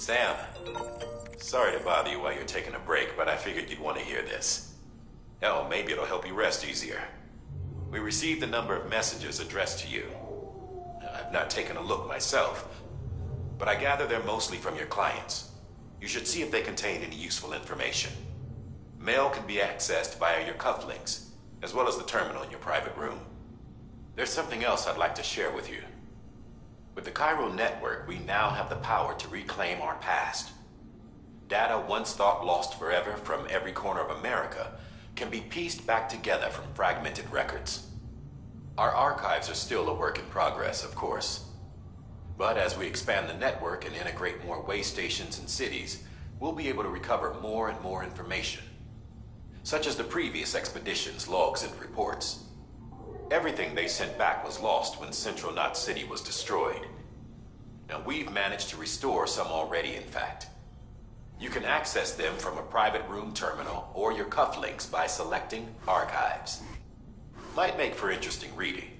Sam, sorry to bother you while you're taking a break, but I figured you'd want to hear this. Hell, maybe it'll help you rest easier. We received a number of messages addressed to you. I've not taken a look myself, but I gather they're mostly from your clients. You should see if they contain any useful information. Mail can be accessed via your cufflinks, as well as the terminal in your private room. There's something else I'd like to share with you. With the Cairo network, we now have the power to reclaim our past. Data once thought lost forever from every corner of America can be pieced back together from fragmented records. Our archives are still a work in progress, of course. But as we expand the network and integrate more way stations and cities, we'll be able to recover more and more information, such as the previous expedition's logs and reports. Everything they sent back was lost when Central Knot City was destroyed. Now, we've managed to restore some already, in fact. You can access them from a private room terminal or your cufflinks by selecting Archives. Might make for interesting reading.